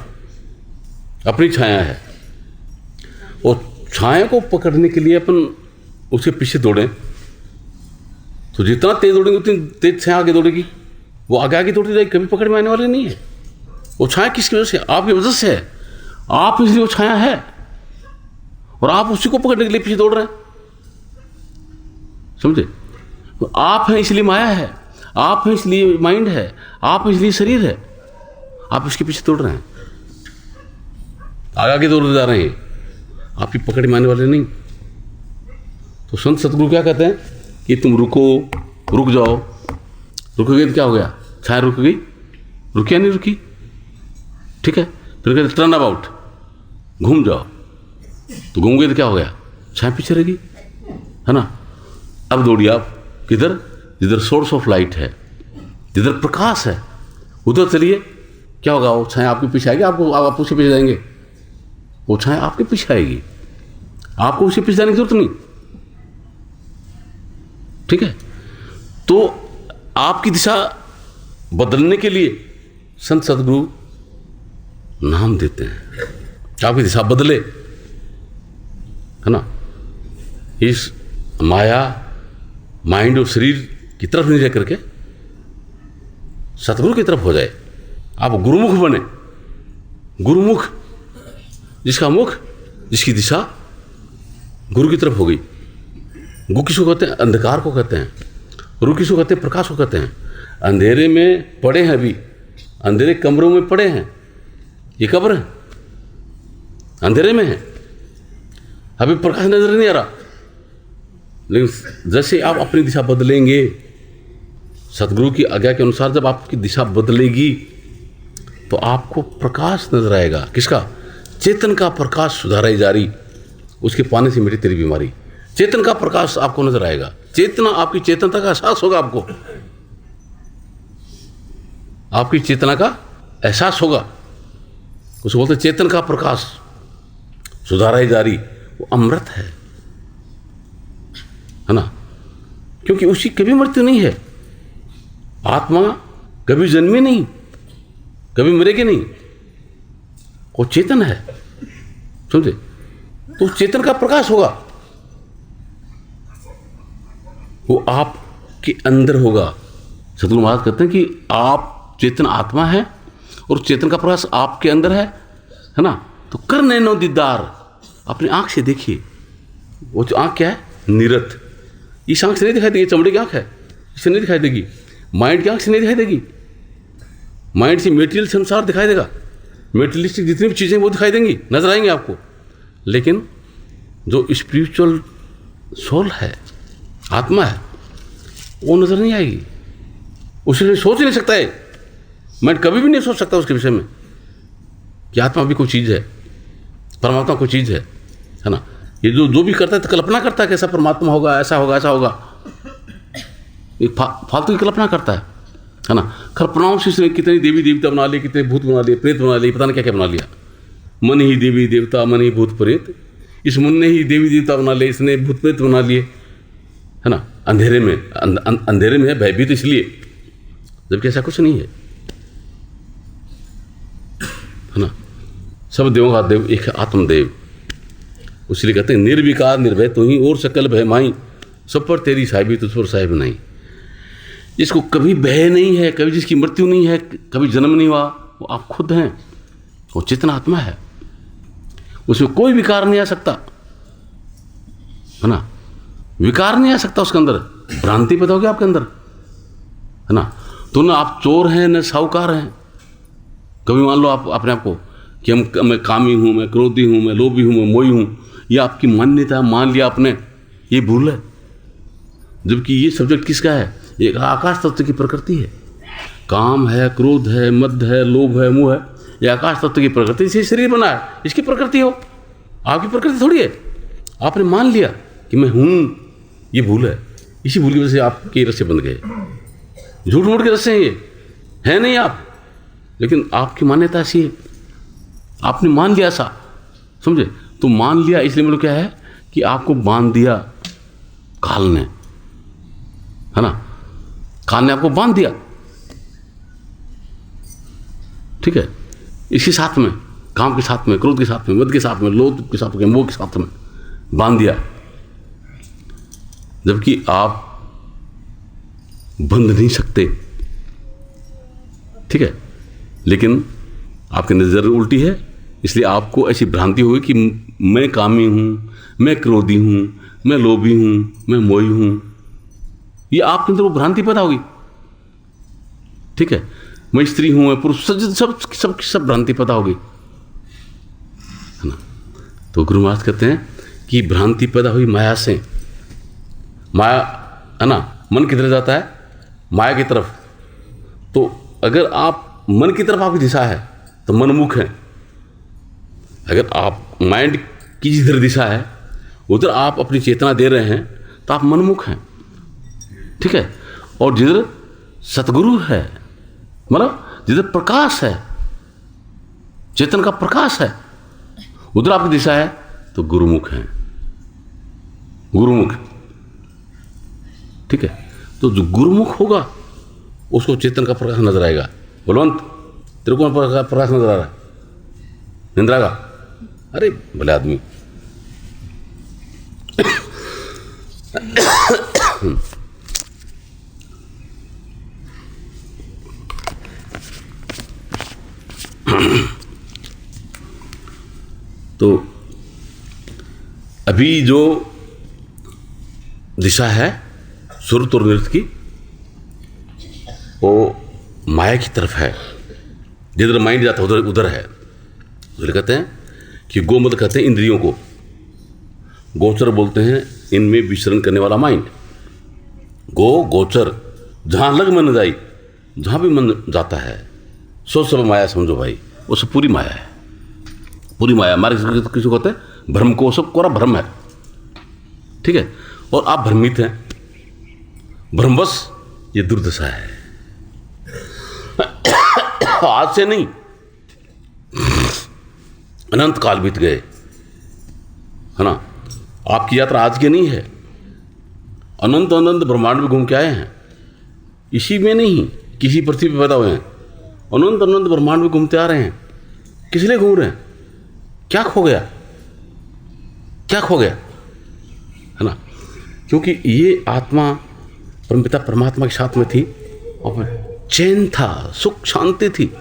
अपनी छाया है, और छाया को पकड़ने के लिए अपन उसके पीछे दौड़ें, तो जितना तेज दौड़ेंगे उतनी तेज छाया आगे दौड़ेगी, वो आगे दौड़ती जाएगी, कभी पकड़ में आने वाली नहीं है। वो छाया किसकी वजह से? आपकी वजह से है। आप इसलिए वो छाया है, और आप उसी को पकड़ने के लिए पीछे दौड़ रहे हैं। समझे? तो आप हैं इसलिए माया है, आप हैं इसलिए माइंड है, आप हैं इसलिए शरीर है, आप इसके पीछे दौड़ रहे हैं, आगे दौड़ते जा रहे हैं, आपकी पकड़ में आने वाले नहीं। तो संत सतगुरु क्या कहते हैं कि तुम रुको, रुक जाओ। रुकोगे तो क्या हो गया? छाया रुक गई, रुकी या नहीं रुकी, ठीक है। फिर कहते टर्न अबाउट, घूम जाओ, तो घूम गए तो क्या हो गया? छाया पीछे रहेगी, है ना। अब दौड़िए आप किधर? जिधर सोर्स ऑफ लाइट है, जिधर प्रकाश है, उधर चलिए। क्या होगा? वो छाया आपके पीछे आएगी, आप उसके पीछे जाएंगे, वो छाया आपके पीछे आएगी, आपको उसके पीछे जाने की जरूरत नहीं। ठीक है, तो आपकी दिशा बदलने के लिए संत सदगुरु नाम देते हैं, आपकी दिशा बदले, है ना। इस माया, माइंड और शरीर की तरफ नहीं रह करके सतगुरु की तरफ हो जाए, आप गुरुमुख बने। गुरुमुख, जिसका मुख, जिसकी दिशा गुरु की तरफ हो गई। गु किसको कहते हैं? अंधकार को कहते हैं। रु किसको कहते हैं? प्रकाश को कहते हैं। अंधेरे में पड़े हैं, अभी अंधेरे कमरों में पड़े हैं, ये कब्र है, अंधेरे में है, अभी प्रकाश नजर नहीं आ रहा। लेकिन जैसे आप अपनी दिशा बदलेंगे, सतगुरु की आज्ञा के अनुसार जब आपकी दिशा बदलेगी तो आपको प्रकाश नजर आएगा। किसका? चेतन का प्रकाश सुधाराई जारी, उसके पाने से मिटी तेरी बीमारी। चेतन का प्रकाश आपको नजर आएगा, चेतना, आपकी चेतनता का एहसास होगा, आपको आपकी चेतना का एहसास होगा। उसको बोलते चेतन का प्रकाश सुधाराई जारी, वो अमृत है ना, क्योंकि उसकी कभी मृत्यु नहीं है। आत्मा कभी जन्मी नहीं, कभी मरेगी नहीं, वो चेतन है, समझे। तो चेतन का प्रकाश होगा, वो आपके अंदर होगा। सतगुरु महाराज कहते हैं कि आप चेतन आत्मा है और चेतन का प्रकाश आपके अंदर है ना। तो कर नैनो दीदार, अपनी आंख से देखिए। वो जो आंख क्या है? निरत। इस आंख से नहीं दिखाई देगी, चमड़े की आंख है, इससे नहीं दिखाई देगी। माइंड की आंख से नहीं दिखाई देगी, माइंड से मेटीरियल संसार दिखाई देगा, मेटीरियलिस्टिक जितनी भी चीज़ें वो दिखाई देंगी, नजर आएंगी आपको। लेकिन जो स्पिरिचुअल सोल है, आत्मा है, वो नजर नहीं आएगी। उसके सोच नहीं सकता है, मैं कभी भी नहीं सोच सकता उसके विषय में कि आत्मा भी कोई चीज़ है, परमात्मा कोई चीज़ है ना। ये जो भी करता है तो कल्पना करता है कैसा परमात्मा होगा, ऐसा होगा, ऐसा होगा, एक फालतू की कल्पना करता है ना। कल्पनाओं से इसने कितनी देवी देवता बना लिए, कितने भूत बना लिए, प्रेत बना लिए, पता नहीं क्या क्या बना लिया। मन ही देवी देवता, मन ही भूत प्रेत, इस मन ने ही देवी देवता बना लिए, इसने भूत प्रेत बना लिए, है ना। अंधेरे में अंधेरे में है, भयभीत इसलिए, जबकि ऐसा कुछ नहीं है ना। सब देवों का देव एक है, आत्मदेव। उसलिए कहते हैं निर्विकार निर्भय तू ही, और सकल भय माई, सब पर तेरी साहिबी, तुझ पर साहिब नहीं। जिसको कभी भय नहीं है, कभी जिसकी मृत्यु नहीं है, कभी जन्म नहीं हुआ, वो आप खुद हैं, वो चेतन आत्मा है। उसमें कोई विकार नहीं आ सकता, है ना। विकार नहीं आ सकता उसके अंदर, भ्रांति पैदा होगी आपके अंदर, है ना। तो ना आप चोर हैं न साहूकार हैं। कभी मान लो आप अपने आप को कि मैं कामी हूँ, मैं क्रोधी हूँ, मैं लोभी हूँ, मैं मोही हूँ, ये आपकी मान्यता मान लिया आपने, ये भूल है। जबकि ये सब्जेक्ट किसका है? ये आकाश तत्व की प्रकृति है। काम है, क्रोध है, मद है, लोभ है, मोह है, ये आकाश तत्व की प्रकृति। इसे शरीर बना है, इसकी प्रकृति हो, आपकी प्रकृति थोड़ी है। आपने मान लिया कि मैं हूँ, ये भूल है। इसी भूल की वजह से आपके रस्से बन गए, झूठ मूठ के रस्से हैं, ये है नहीं आप, लेकिन आपकी मान्यता ऐसी है, आपने मान लिया ऐसा, समझे। तो मान लिया, इसलिए मतलब क्या है कि आपको बांध दिया काल ने, है ना। काल ने आपको बांध दिया, ठीक है। इसी साथ में, काम के साथ में, क्रोध के साथ में, मद के साथ में, लोभ के साथ में, मोह के साथ में बांध दिया। जबकि आप बंध नहीं सकते, ठीक है। लेकिन आपकी नजर उल्टी है, इसलिए आपको ऐसी भ्रांति होगी कि मैं कामी हूँ, मैं क्रोधी हूँ, मैं लोभी हूँ, मैं मोही हूँ। ये आपके अंदर वो भ्रांति पैदा होगी, ठीक है। मैं स्त्री हूँ, मैं पुरुष, सब भ्रांति पैदा होगी, है ना। तो गुरु महाराज कहते हैं कि भ्रांति पैदा हुई माया से। माया, है ना, मन किधर जाता है? माया की तरफ। तो अगर आप मन की तरफ आपकी दिशा है तो मनमुख है। अगर आप माइंड की जिधर दिशा है उधर आप अपनी चेतना दे रहे हैं तो आप मनमुख हैं, ठीक है। और जिधर सतगुरु है, मतलब जिधर प्रकाश है, चेतन का प्रकाश है, उधर आपकी दिशा है तो गुरुमुख है, गुरुमुख, ठीक है। तो जो गुरुमुख होगा उसको चेतन का प्रकाश नजर आएगा। बलवंत, तेरे को प्रकाश नजर आ रहा है निंद्रा का? अरे भले आदमी। तो अभी जो दिशा है सुरत और नृत्य की, वो माया की तरफ है। जिधर माइंड जाता है उधर उधर है। इसलिए कहते हैं कि गोमद कहते हैं इंद्रियों को, गोचर बोलते हैं इनमें विचरण करने वाला माइंड। गोचर, जहाँ लग मन जाई, जहाँ भी मन जाता है सो सब माया समझो भाई, वो सब पूरी माया है, पूरी माया। हमारे किसी को कहते हैं भ्रम को, सब पूरा भ्रम है, ठीक है। और आप भ्रमित हैं, भ्रमवश, ये दुर्दशा है। आज से नहीं, अनंत काल बीत गए, है ना। आपकी यात्रा आज की नहीं है, अनंत अनंत ब्रह्मांड में घूम के आए हैं। इसी में नहीं, किसी पृथ्वी पे पैदा हुए हैं, अनंत अनंत ब्रह्मांड में घूमते आ रहे हैं। किस लिए घूम रहे हैं? क्या खो गया, क्या खो गया, है ना। क्योंकि ये आत्मा परमपिता परमात्मा के साथ में थी और चैन था, सुख शांति थी,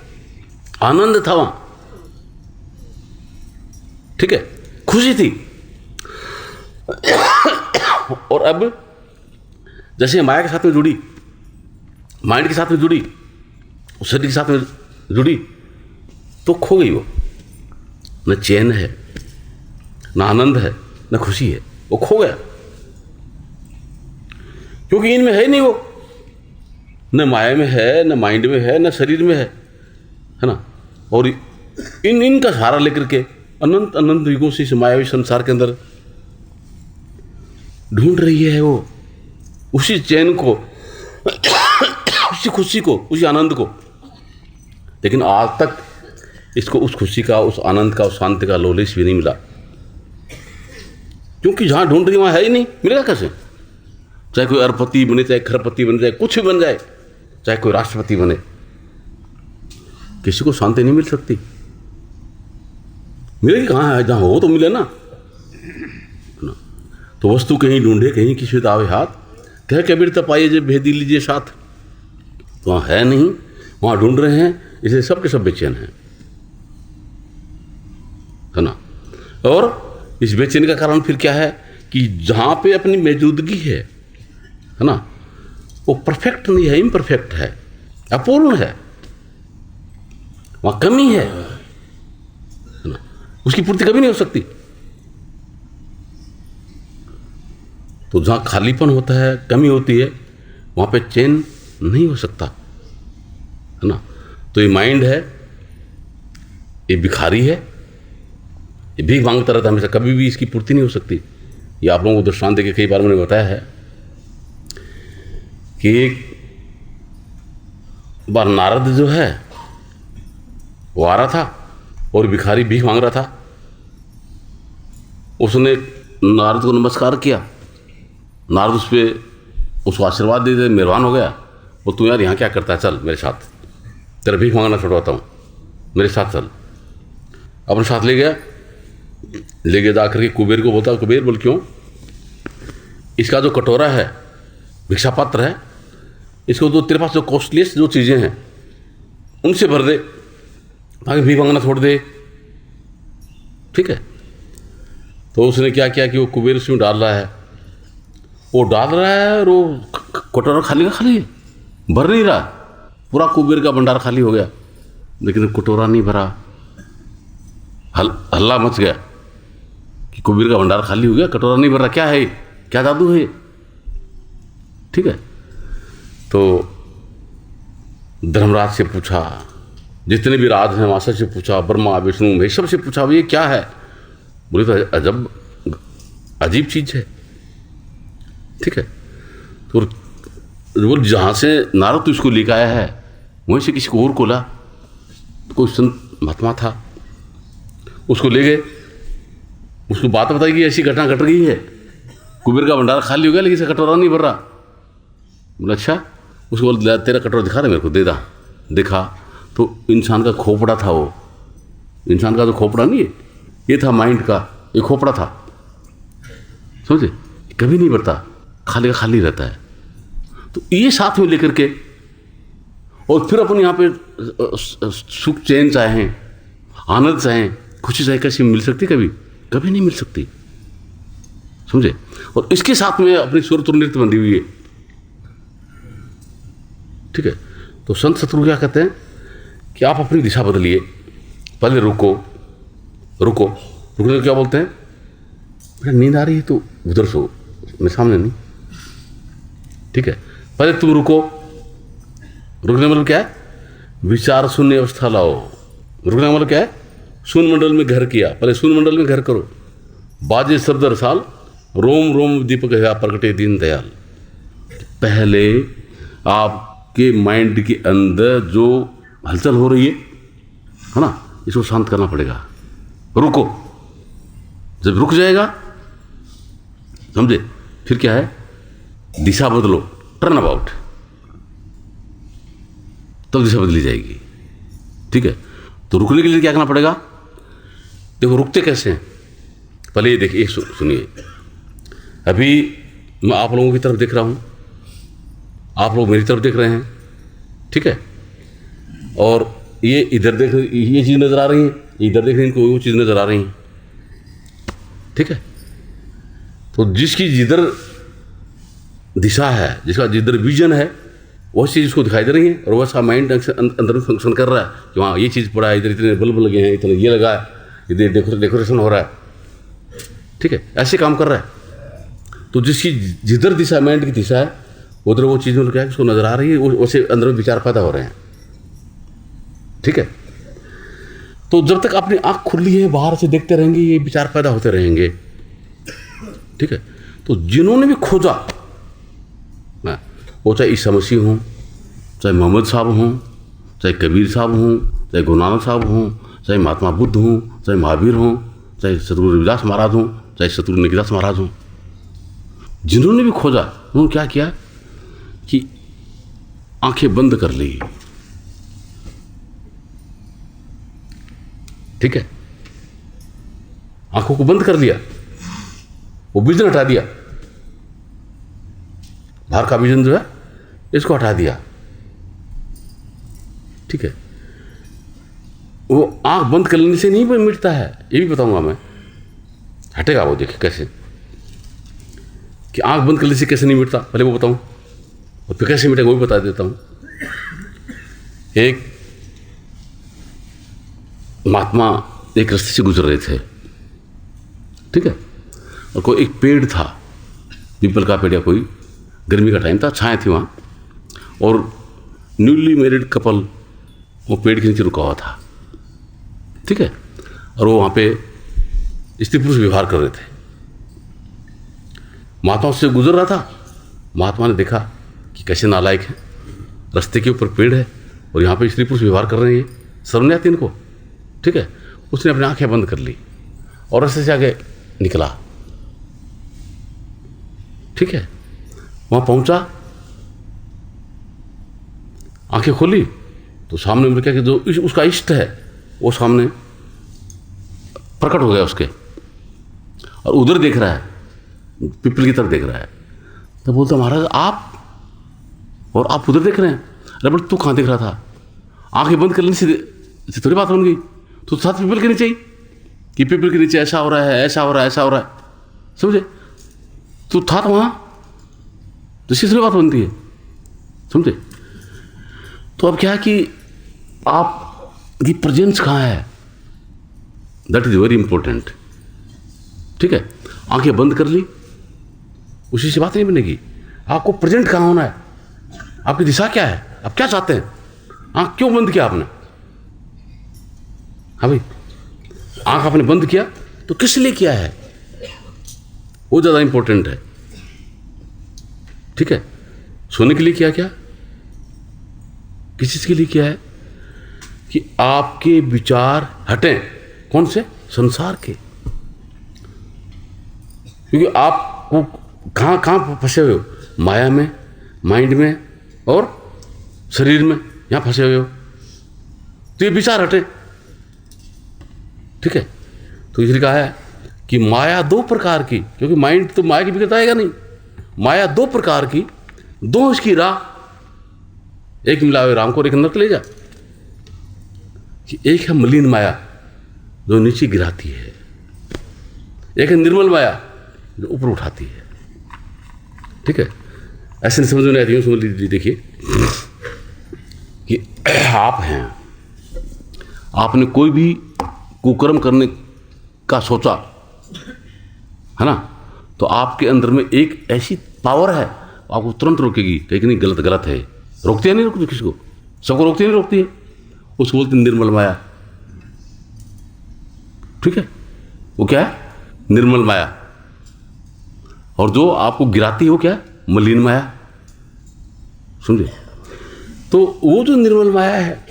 आनंद था वहां, ठीक है, खुशी थी। और अब जैसे माया के साथ में जुड़ी, माइंड के साथ में जुड़ी, शरीर के साथ में जुड़ी, तो खो गई वो। न चैन है, न आनंद है, न खुशी है, वो खो गया। क्योंकि इनमें है नहीं वो, न माया में है, न माइंड में है, न शरीर में है ना। और इनका सहारा लेकर के अनंत अनंत युगों से इस मायावी संसार के अंदर ढूंढ रही है वो उसी चैन को, उसी खुशी को, उसी आनंद को। लेकिन आज तक इसको उस खुशी का, उस आनंद का, उस शांति का लोलेश भी नहीं मिला। क्योंकि जहां ढूंढ रही वहां है ही नहीं, मिलेगा कैसे? चाहे कोई अरबपति बने, चाहे खरबपति बन जाए, कुछ भी बन जाए, चाहे कोई राष्ट्रपति बने, किसी को शांति नहीं मिल सकती। मिलेगी कहाँ है? जहाँ हो तो मिले ना। तो वस्तु कहीं ढूंढे, कहीं किसी दावे हाथ, कह कबीर तब आइए जब भेदी लीजिए साथ। तो वहाँ है नहीं, वहाँ ढूंढ रहे हैं, इसलिए सब के सब बेचैन हैं, है ना। और इस बेचैनी का कारण फिर क्या है कि जहाँ पे अपनी मौजूदगी है ना, वो परफेक्ट नहीं है, इम्परफेक्ट है, अपूर्ण है, वहाँ कमी है ना, उसकी पूर्ति कभी नहीं हो सकती। तो जहाँ खालीपन होता है, कमी होती है, वहाँ पे चैन नहीं हो सकता, है ना। तो ये माइंड है, ये भिखारी है, ये भीख मांगता रहता है हमेशा, कभी भी इसकी पूर्ति नहीं हो सकती। ये आप लोगों को दृष्टांत देके कई बार मैंने बताया है कि एक बार नारद जो है वो आ रहा था और भिखारी भीख मांग रहा था। उसने नारद को नमस्कार किया, नारद उस पर उसको आशीर्वाद दे दे, मेहरबान हो गया। और तू यार यहाँ क्या करता है, चल मेरे साथ, तेरा भीख मांगना छुड़वाता हूँ, मेरे साथ चल। अपने साथ ले गया, ले गया जा करके कुबेर को बोलता, कुबेर बोल क्यों, इसका जो कटोरा है, भिक्षा पात्र है, इसको तो तेरे पास जो कॉस्टलीस्ट जो चीज़ें हैं उनसे भर दे, ताकि भीख मांगना छोड़ दे, ठीक है। तो उसने क्या किया कि वो कुबेर उसमें डाल रहा है, वो डाल रहा है और वो कटोरा खाली का खाली है, भर नहीं रहा, पूरा कुबेर का भंडार खाली हो गया, लेकिन कटोरा नहीं भरा। हल्ला मच गया कि कुबेर का भंडार खाली हो गया, कटोरा नहीं भरा, क्या है, क्या जादू है, ठीक है। तो धर्मराज से पूछा, जितने भी राज हैं वहाँ से पूछा, ब्रह्मा विष्णु महेश सबसे पूछा, ये क्या है? बोले तो अजब अजीब चीज है, ठीक है। तो वो जहाँ से नारद तो इसको लेकर आया है, वहीं से किसी को और को ला, कोई संत महात्मा था, उसको ले गए उसको बात बताई कि ऐसी घटना घट गई है, कुबेर का भंडार खाली हो गया लेकिन इसका कटोरा नहीं भर रहा। बोला अच्छा। उसको बोला तेरा कटोरा दिखा रहे मेरे को, दे दा। देखा तो इंसान का खोपड़ा था, वो इंसान का तो खोपड़ा नहीं है, ये था माइंड का, ये खोपड़ा था, समझे, कभी नहीं भरता, खाली का खाली रहता है। तो ये साथ में लेकर के और फिर अपन यहाँ पे सुख चैन चाहें, आनंद चाहें, खुशी चाहे, कैसी मिल सकती? कभी कभी नहीं मिल सकती, समझे। और इसके साथ में अपनी सूरत और नृत्य बंधी हुई है, ठीक है। तो संत सतगुरु क्या कहते हैं कि आप अपनी दिशा बदलिए, पहले रुको। रुकने को क्या बोलते हैं? बेटा नींद आ रही है तो उधर सो, मेरे सामने नहीं, ठीक है। पहले तुम रुको। रुकने मतलब क्या है? विचार शून्य अवस्था लाओ। रुकने मतलब क्या है? शून्य मंडल में घर किया, पहले शून्य मंडल में घर करो। बाजे शब्द रसाल, रोम रोम दीपक है प्रकटे दीन दयाल। पहले आपके माइंड के अंदर जो हलचल हो रही है ना, इसको शांत करना पड़ेगा। रुको, जब रुक जाएगा, समझे, फिर क्या है? दिशा बदलो, टर्न अबाउट, तब दिशा बदली जाएगी, ठीक है। तो रुकने के लिए क्या करना पड़ेगा? देखो रुकते कैसे हैं, पहले ये देखिए, सुनिए। अभी मैं आप लोगों की तरफ देख रहा हूं, आप लोग मेरी तरफ देख रहे हैं, ठीक है। और ये इधर देख, ये चीज़ नज़र आ रही है, इधर देख रहे हैं, इनको वो चीज़ नज़र आ रही है, ठीक है। तो जिसकी जिधर दिशा है, जिसका जिधर विजन है, वह चीज़ उसको दिखाई दे रही है और वैसा माइंड अंदर में फंक्शन कर रहा है कि वहाँ ये चीज़ पड़ा है, इधर इतने बल्ब लगे हैं, इतने ये लगा है, इधर डेकोरेशन हो रहा है, ठीक है, ऐसे काम कर रहा है। तो जिसकी जिधर दिशा, माइंड की दिशा है, उधर वो चीज़ में क्या है, उसको नज़र आ रही है, वैसे अंदर में विचार पैदा हो रहे हैं, ठीक है। तो जब तक अपनी आँख खुली है, बाहर से देखते रहेंगे, ये विचार पैदा होते रहेंगे, ठीक है। तो जिन्होंने भी खोजा, वो चाहे ईसा मसीह हों, चाहे मोहम्मद साहब हों, चाहे कबीर साहब हों, चाहे गुरु नानक साहब हों, चाहे महात्मा बुद्ध हों, चाहे महावीर हों, चाहे सतगुरु रविदास महाराज हों, चाहे सतगुरु निकिदास महाराज हों, जिन्होंने भी खोजा, उन्होंने क्या किया कि आंखें बंद कर ली, ठीक है। आंखों को बंद कर लिया, वो विजन हटा दिया, बाहर का विजन जो है इसको हटा दिया, ठीक है। वो आंख बंद कर लेने से नहीं मिटता है, ये भी बताऊंगा मैं, हटेगा वो, देखिए कैसे कि आंख बंद कर लेने से कैसे नहीं मिटता, पहले वो बताऊं, और फिर कैसे मिटेगा वो भी बता देता हूं। एक महात्मा एक रास्ते से गुजर रहे थे, ठीक है, और कोई एक पेड़ था, पीपल का पेड़ या कोई, गर्मी का टाइम था, छाया थी वहाँ, और न्यूली मैरिड कपल वो पेड़ के नीचे रुका हुआ था, ठीक है। और वो वहाँ पे स्त्री पुरुष व्यवहार कर रहे थे। महात्मा उससे गुजर रहा था, महात्मा ने देखा कि कैसे नालायक है, रास्ते के ऊपर पेड़ है और यहाँ पे स्त्री पुरुष व्यवहार कर रहे हैं, शर्म नहीं आती इनको, ठीक है। उसने अपनी आंखें बंद कर ली और रास्ते से आगे निकला, ठीक है। वहाँ पहुँचा, आंखें खोली तो सामने में क्या कि जो उसका इष्ट है वो सामने प्रकट हो गया उसके, और उधर देख रहा है, पीपल की तरफ देख रहा है। तो बोलता महाराज आप, और आप उधर देख रहे हैं? अरे बट तू कहाँ देख रहा था? आंखें बंद करने से थोड़ी बात बन गई, तो साथ पीपल के नीचे ही कि पीपल के नीचे ऐसा हो रहा है, ऐसा हो रहा है, ऐसा हो रहा है, समझे। तो था तो वहाँ, तो इससे बात बनती है, समझे। तो अब क्या है कि आपकी प्रेजेंस कहाँ है, दैट इज वेरी इंपॉर्टेंट, ठीक है। आंखें बंद कर ली, उसी से बात नहीं बनेगी। आपको प्रेजेंट कहाँ होना है, आपकी दिशा क्या है, आप क्या चाहते हैं, आंख क्यों बंद किया आपने? हाँ भाई, आंख आपने बंद किया तो किस लिए किया है, वो ज़्यादा इंपॉर्टेंट है, ठीक है। सोने के लिए किया, क्या किस चीज़ के लिए किया है कि आपके विचार हटें, कौन से, संसार के, क्योंकि आपको कहाँ कहाँ फंसे हुए हो, माया में, माइंड में और शरीर में, यहाँ फंसे हुए हो। तो ये विचार हटे, ठीक है। तो इसलिए कहा है कि माया दो प्रकार की, क्योंकि माइंड तो माया की बिगड़ आएगा नहीं, माया दो प्रकार की, दो इसकी राह, एक मिलावे राम को और एक नरक ले जा। कि एक है मलिन माया जो नीचे गिराती है, एक है निर्मल माया जो ऊपर उठाती है, ठीक है। ऐसे नहीं समझ में आती हूँ, समझ लीजिए। देखिए कि आप हैं, आपने कोई भी कुकर्म करने का सोचा है ना, तो आपके अंदर में एक ऐसी पावर है आपको तुरंत रोकेगी, कहीं नहीं गलत गलत है, रोकती है नहीं, रोकती किसी को, सबको रोकती है नहीं, रोकती है, उसको बोलते निर्मल माया, ठीक है। वो क्या है? निर्मल माया। और जो आपको गिराती है वो क्या है? मलिन माया, समझे। तो वो जो निर्मल माया है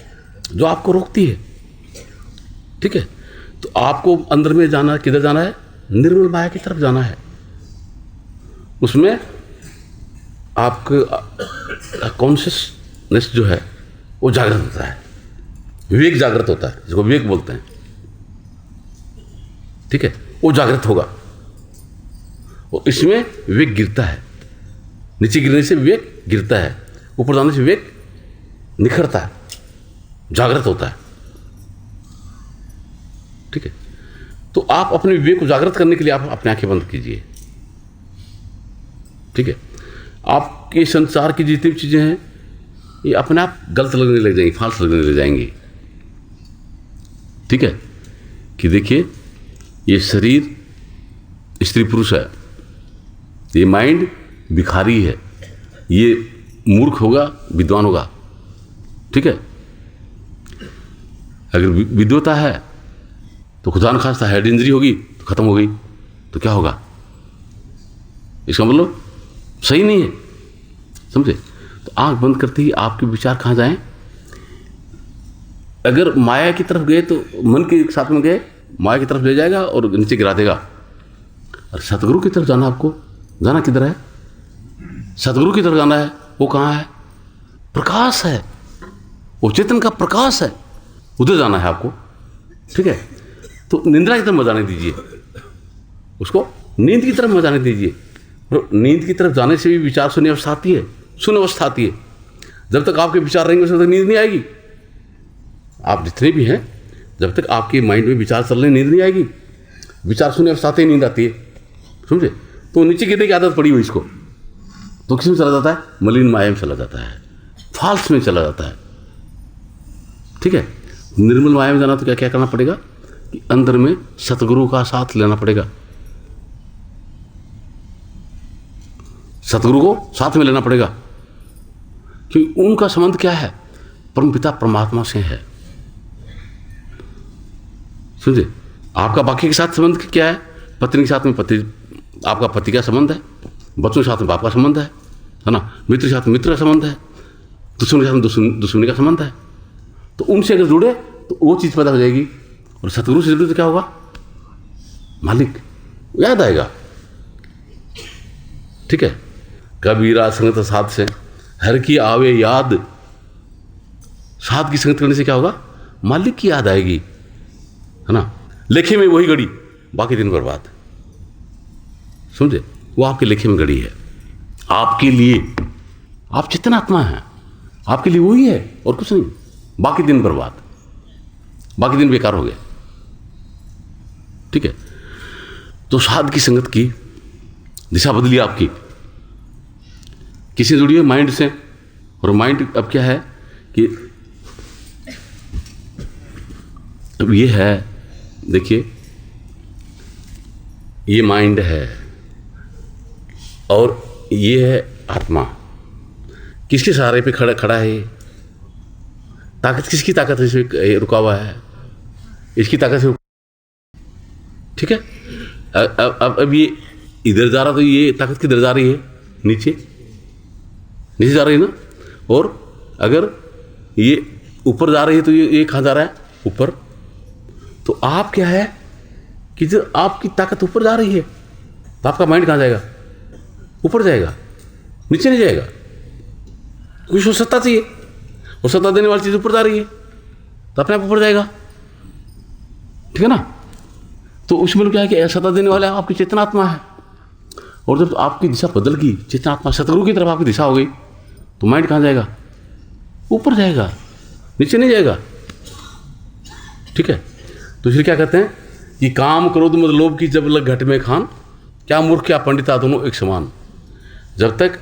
जो आपको रोकती है, ठीक है, तो आपको अंदर में जाना, किधर जाना है? निर्मल माया की तरफ जाना है। उसमें आपका कॉन्शियसनेस जो है वो जागृत होता है, विवेक जागृत होता है, जिसको विवेक बोलते हैं, ठीक है। वो जागृत होगा और इसमें विवेक गिरता है। नीचे गिरने से विवेक गिरता है, ऊपर जाने से विवेक निखरता है, जागृत होता है, ठीक है। तो आप अपने विवेक को जागृत करने के लिए आप अपनी आंखें बंद कीजिए, ठीक है। आपके संसार की जितनी भी चीजें हैं ये अपने आप गलत लगने लग जाएंगी, फाल्स लगने लग जाएंगी, ठीक है। कि देखिए ये शरीर स्त्री पुरुष है, ये माइंड भिखारी है, ये मूर्ख होगा, विद्वान होगा, ठीक है। अगर विद्वता है तो खुदा न खास्ता हेड इंजरी होगी तो खत्म हो गई, तो क्या होगा? इसका मतलब सही नहीं है, समझे। तो आंख बंद करते ही आपके विचार कहाँ जाएं? अगर माया की तरफ गए तो मन के साथ में गए, माया की तरफ ले जाएगा और नीचे गिरा देगा। और सतगुरु की तरफ जाना, आपको जाना किधर है? सतगुरु की तरफ जाना है। वो कहाँ है? प्रकाश है, वो चेतन का प्रकाश है, उधर जाना है आपको, ठीक है। तो निंद्रा की तरफ मत जाने दीजिए, उसको नींद की तरफ मत जाने दीजिए। और नींद की तरफ जाने से भी विचार शून्य अवस्था आती है, शून्य अवस्था आती है। जब तक आपके विचार रहेंगे उस तक नींद नहीं आएगी। आप जितने भी हैं, जब तक आपके माइंड में विचार चल रहे नींद नहीं आएगी। विचार शून्य अवस्था आते ही नींद आती है, समझे। तो नीचे गिरने की आदत पड़ी हुई इसको, तो किस में चला जाता है? मलिन माया में चला जाता है, फाल्स में चला जाता है, ठीक है। निर्मल माया में जाना तो क्या क्या करना पड़ेगा कि अंदर में सतगुरु का साथ लेना पड़ेगा, सतगुरु को साथ में लेना पड़ेगा, क्योंकि उनका संबंध क्या है? परमपिता परमात्मा से है, समझे। आपका बाकी के साथ संबंध क्या है? पत्नी के साथ में पति, आपका पति का संबंध है, बच्चों के साथ में बाप का संबंध है ना, मित्र के साथ में मित्र का संबंध है, दुश्मन के साथ में दुश्मनी का संबंध है। तो उनसे अगर जुड़े तो वो चीज़ पैदा हो जाएगी। और सतगुरु से जुड़े तो क्या होगा? मालिक याद आएगा, ठीक है। कबीरा संगत साध से हर की आवे याद। साध की संगत करने से क्या होगा? मालिक की याद आएगी, है ना। लेखे में वही घड़ी, बाकी दिन बर्बाद, समझे। वो आपके लेखे में घड़ी है, आपके लिए। आप चेतन आत्मा हैं, आपके लिए वही है और कुछ नहीं। बाकी दिन बर्बाद, बाकी दिन बेकार हो गए, ठीक है। तो साध की संगत की दिशा बदली आपकी, किसी जुड़िए माइंड से। और माइंड अब क्या है कि अब ये है, देखिए ये माइंड है और ये है आत्मा। किसके सहारे पे खड़ा है? ताकत किसकी ताकत है इसमें रुका हुआ है? इसकी ताकत से, ठीक है। अब ये इधर जा रहा, तो ये ताकत किधर जा रही है? नीचे, नीचे जा रही है ना। और अगर ये ऊपर जा रही है तो ये कहाँ जा रहा है? ऊपर। तो आप क्या है कि जो आपकी ताकत ऊपर जा रही है, तो आपका माइंड कहाँ जाएगा? ऊपर जाएगा, नीचे नहीं जाएगा। कुछ सत्ता चाहिए, और सत्ता देने वाली चीज़ ऊपर जा रही है तो अपने आप ऊपर जाएगा, ठीक है ना। तो उसमें क्या है कि सत्ता देने वाला आपकी चेतनात्मा है, और जब आपकी दिशा बदल गई, चेतनात्मा सतगुरु की तरफ आपकी दिशा हो गई, तो माइंड कहाँ जाएगा? ऊपर जाएगा, नीचे नहीं जाएगा, ठीक है। तो इसलिए क्या कहते हैं कि काम क्रोध मद लोभ की जब लग घट में खान, क्या मूर्ख क्या पंडिता दोनों एक समान। जब तक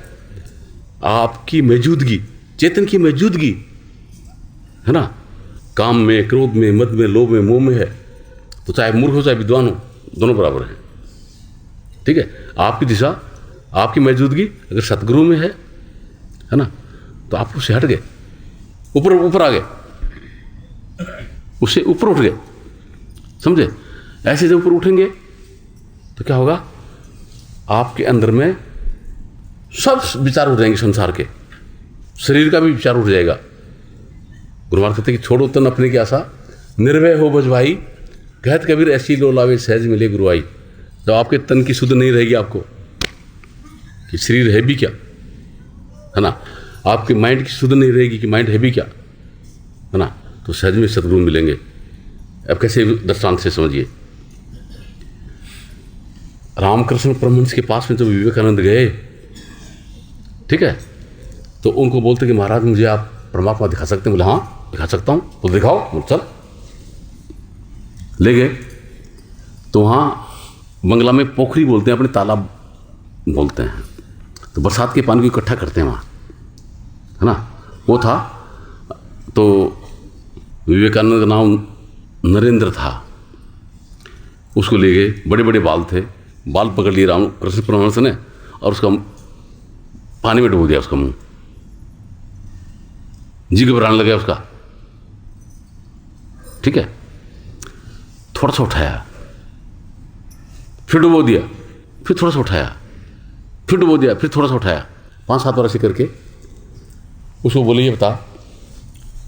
आपकी मौजूदगी, चेतन की मौजूदगी है ना, काम में, क्रोध में, मद में, लोभ में, मोह में है, तो चाहे मूर्ख हो चाहे विद्वान हो, दोनों बराबर हैं, ठीक है। आपकी दिशा, आपकी मौजूदगी अगर सतगुरु में है ना, तो आप उससे हट गए, ऊपर आ गए, उससे ऊपर उठ गए, समझे। ऐसे जब ऊपर उठेंगे तो क्या होगा? आपके अंदर में सब विचार उठ जाएंगे, संसार के, शरीर का भी विचार उठ जाएगा। गुरु महाराज कहते कि छोड़ो तन अपने की आशा, निर्भय हो बज भाई, कहत कबीर ऐसी लो लावे सहज मिले गुरुआई। जब आपके तन की सुध नहीं रहेगी आपको कि शरीर है भी क्या, है ना, आपके माइंड की सुध नहीं रहेगी कि माइंड है भी क्या, है ना, तो सहज में सतगुरु मिलेंगे। अब कैसे दृष्टांत से समझिए। रामकृष्ण परमहंस के पास में जब विवेकानंद गए, ठीक है, तो उनको बोलते कि महाराज मुझे आप परमात्मा दिखा सकते हैं? बोले हाँ दिखा सकता हूँ। तो दिखाओ। बोले चल। ले गए तो वहाँ बंगला में पोखरी बोलते हैं, अपने तालाब बोलते हैं, तो बरसात के पानी को इकट्ठा करते हैं वहाँ, है ना, वो था। तो विवेकानंद का नाम नरेंद्र था, उसको ले गए, बड़े बड़े बाल थे, बाल पकड़ लिए रामकृष्ण परमहंस ने और उसका पानी में डुबो दिया, उसका मुंह, जी घबराने लगा उसका, ठीक है। थोड़ा सा उठाया, फिर डुबो दिया, फिर थोड़ा सा उठाया, फिर डुबो दिया, फिर थोड़ा सा उठाया, 5-7 बार ऐसे करके उसको बोले ये बता,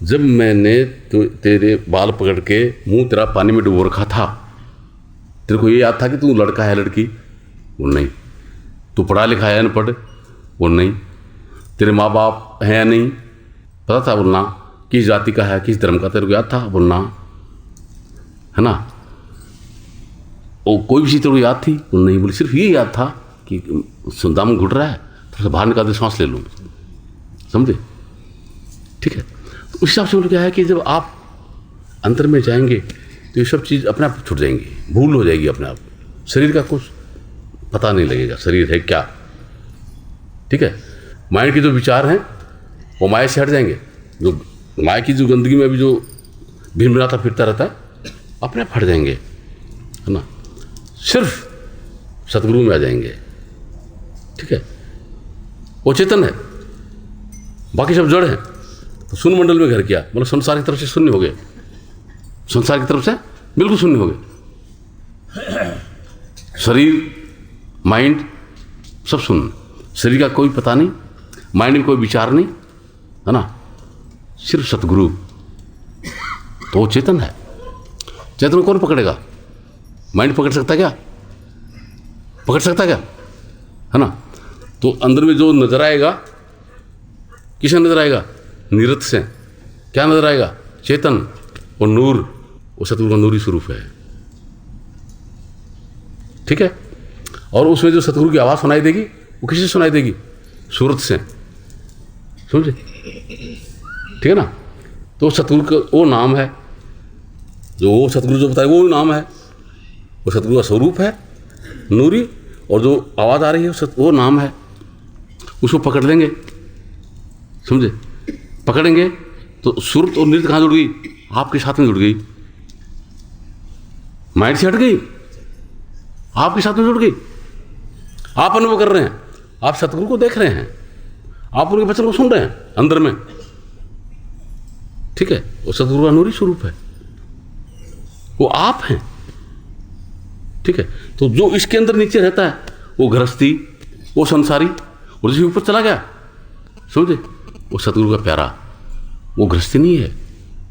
जब मैंने तो तेरे बाल पकड़ के मुंह तेरा पानी में डुबो रखा था, तेरे को ये याद था कि तू लड़का है लड़की? वो नहीं। तू पढ़ा लिखा है अनपढ़? वो नहीं। तेरे माँ बाप हैं या नहीं? पता था? बोलना। किस जाति का है, किस धर्म का, तेरे को याद था? बोलना, है ना। वो कोई भी चीज़ तेरे को याद थी? वो नहीं। बोली सिर्फ ये याद था कि दाम घुट रहा है, थोड़ा सा बाहर निकाल दे, सांस ले लूँ, समझे, ठीक है। तो उस हिसाब से मतलब क्या है कि जब आप अंतर में जाएंगे तो ये सब चीज़ अपने आप छूट जाएंगी, भूल हो जाएगी अपने आप, शरीर का कुछ पता नहीं लगेगा शरीर है क्या, ठीक है। माइंड के जो विचार हैं वो माया से हट जाएंगे, जो माया की जो गंदगी में भी जो भिनभिनाता फिरता रहता है अपने आप हट जाएंगे, है ना, सिर्फ सतगुरु में आ जाएंगे, ठीक है। वो चेतन है, बाकी सब जड़ है। तो शून्य मंडल में घर किया, मतलब संसार की तरफ से शून्य हो गए, संसार की तरफ से बिल्कुल शून्य हो गए, शरीर माइंड सब शून्य, शरीर का कोई पता नहीं, माइंड में कोई विचार नहीं, है ना, सिर्फ सतगुरु। तो वो चेतन है। चेतन को कौन पकड़ेगा? माइंड पकड़ सकता है क्या? पकड़ सकता है क्या, है ना। तो अंदर में जो नजर आएगा, किसे नजर आएगा? निरत से। क्या नजर आएगा? चेतन और नूर, वो सतगुरु का नूरी स्वरूप है, ठीक है। और उसमें जो सतगुरु की आवाज़ सुनाई देगी वो किससे सुनाई देगी? सूरत से, समझे, ठीक है ना। तो सतगुरु का वो नाम है, जो वो सतगुरु जो बताए वो नाम है, वो सतगुरु का स्वरूप है नूरी, और जो आवाज़ आ रही है वो नाम है। उसको पकड़ लेंगे, समझे, पकड़ेंगे तो सूरत और नृत्य कहाँ जुड़ गई? आपके साथ में जुड़ गई, माइंड से हट गई, आपके साथ में जुड़ गई। आप अनुभव कर रहे हैं, आप सतगुरु को देख रहे हैं, आप उनके वचन को सुन रहे हैं अंदर में, ठीक है। वो सतगुरु का नूरी स्वरूप है, वो आप हैं, ठीक है। तो जो इसके अंदर नीचे रहता है वो गृहस्थी, वो संसारी, और जिसके ऊपर चला गया, समझे, वो सतगुरु का प्यारा, वो गृहस्थी नहीं है।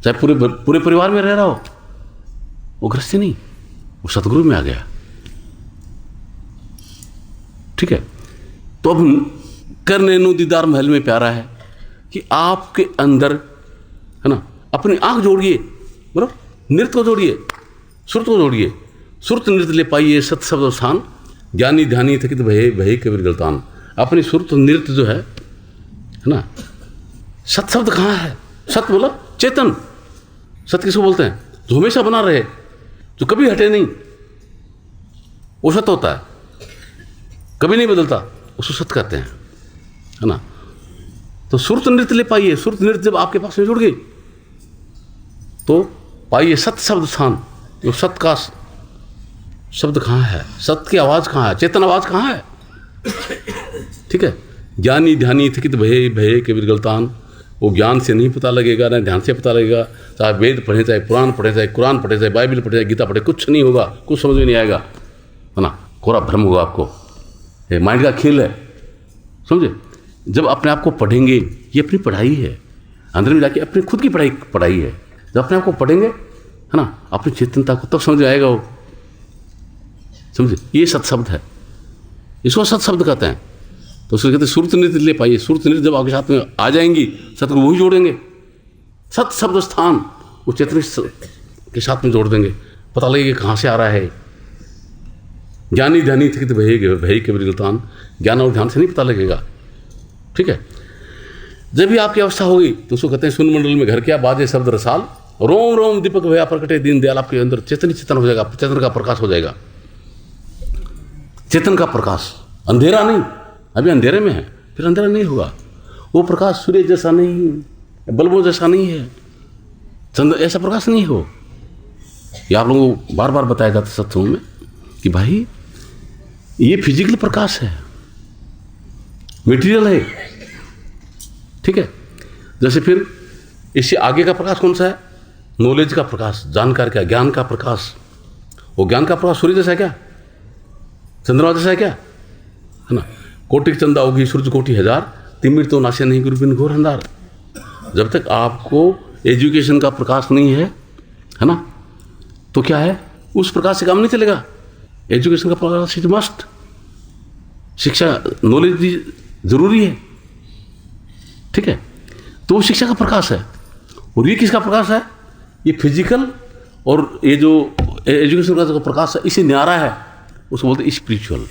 चाहे पूरे परिवार में रह रहा हो, वो गृहस्थी नहीं, वो सतगुरु में आ गया, ठीक है। तो अब कर नैनो दीदार महल में प्यारा है कि आपके अंदर, है ना, अपनी आंख जोड़िए, बराबर, नृत्य को जोड़िए, सुरत को जोड़िए। सुरत नृत्य ले पाइए सत शब्द स्थान, ज्ञानी ध्यानी थकित भये भये कबीर गलतान। अपनी सुरत नृत्य जो है ना, सत शब्द कहाँ है? सत बोला चेतन। सत किसको बोलते हैं? जो हमेशा बना रहे, जो कभी हटे नहीं, वो सत होता है। कभी नहीं बदलता, उसको सत कहते हैं, है ना। तो सुरत नृत्य ले पाइए। सुरत नृत्य जब आपके पास में जुड़ गई तो पाइए सत शब्द स्थान। वो सत का शब्द कहाँ है? सत की आवाज़ कहाँ है? चेतन आवाज़ कहाँ है? ठीक है। ज्ञानी ध्यानी थकित भये भये कबीर गलतान। वो ज्ञान से नहीं पता लगेगा, ना ध्यान से पता लगेगा। चाहे वेद पढ़े, चाहे पुराण पढ़े, चाहे कुरान पढ़े, चाहे बाइबल पढ़े, चाहे गीता पढ़े, कुछ नहीं होगा, कुछ समझ में नहीं आएगा, है ना। कोरा भ्रम होगा आपको। ये माइंड का खेल है, समझे। जब अपने आप को पढ़ेंगे, ये अपनी पढ़ाई है, अंदर में जाके अपनी खुद की पढ़ाई है। जब अपने आप को पढ़ेंगे, है ना, अपनी चेतनता को तब समझ में आएगा वो, समझे। ये सत शब्द है, इसको सत शब्द कहते हैं। तो उसको कहते हैं सुरत नृत्य ले पाइए। सुरत नृत्य जब आपके साथ में आ जाएंगी, सतगुरु वही जोड़ेंगे। सत शब्द स्थान वो चेतन के साथ में जोड़ देंगे, पता लगेगा कहाँ से आ रहा है। ज्ञानी ध्यानी थकित भये कबीर गलतान। ज्ञान और ध्यान से नहीं पता लगेगा, ठीक है। जब भी आपकी अवस्था होगी तो उसको कहते हैं सुन मंडल में घर क्या बाजे शब्द रसाल, रोम रोम दीपक भया प्रकटे दीन दयाल। आपके अंदर चेतन ही चेतन हो जाएगा, चेतन का प्रकाश हो जाएगा। चेतन का प्रकाश, अंधेरा नहीं। अभी अंधेरे में है, फिर अंधेरा नहीं होगा। वो प्रकाश सूर्य जैसा नहीं, बल्बों जैसा नहीं है, चंद्र ऐसा प्रकाश नहीं हो। ये आप लोगों को बार बार बताया जाता है सत्संग में कि भाई ये फिजिकल प्रकाश है, मटेरियल है, ठीक है। जैसे फिर इससे आगे का प्रकाश कौन सा है? नॉलेज का प्रकाश, जानकारी का, ज्ञान का प्रकाश। वो ज्ञान का प्रकाश सूर्य जैसा है क्या? चंद्रमा जैसा है क्या? है ना। कोटि चंदा होगी सूरज कोटि हजार, तिमिर तो नाशे नहीं गुरु बिन घोर अंधार। जब तक आपको एजुकेशन का प्रकाश नहीं है ना, तो क्या है, उस प्रकाश से काम नहीं चलेगा। एजुकेशन का प्रकाश इज मस्ट। शिक्षा, नॉलेज जरूरी है, ठीक है। तो वो शिक्षा का प्रकाश है। और ये किसका प्रकाश है? ये फिजिकल और ये जो एजुकेशन का जो प्रकाश है, इसे न्यारा है, उसको बोलते हैं स्पिरिचुअल।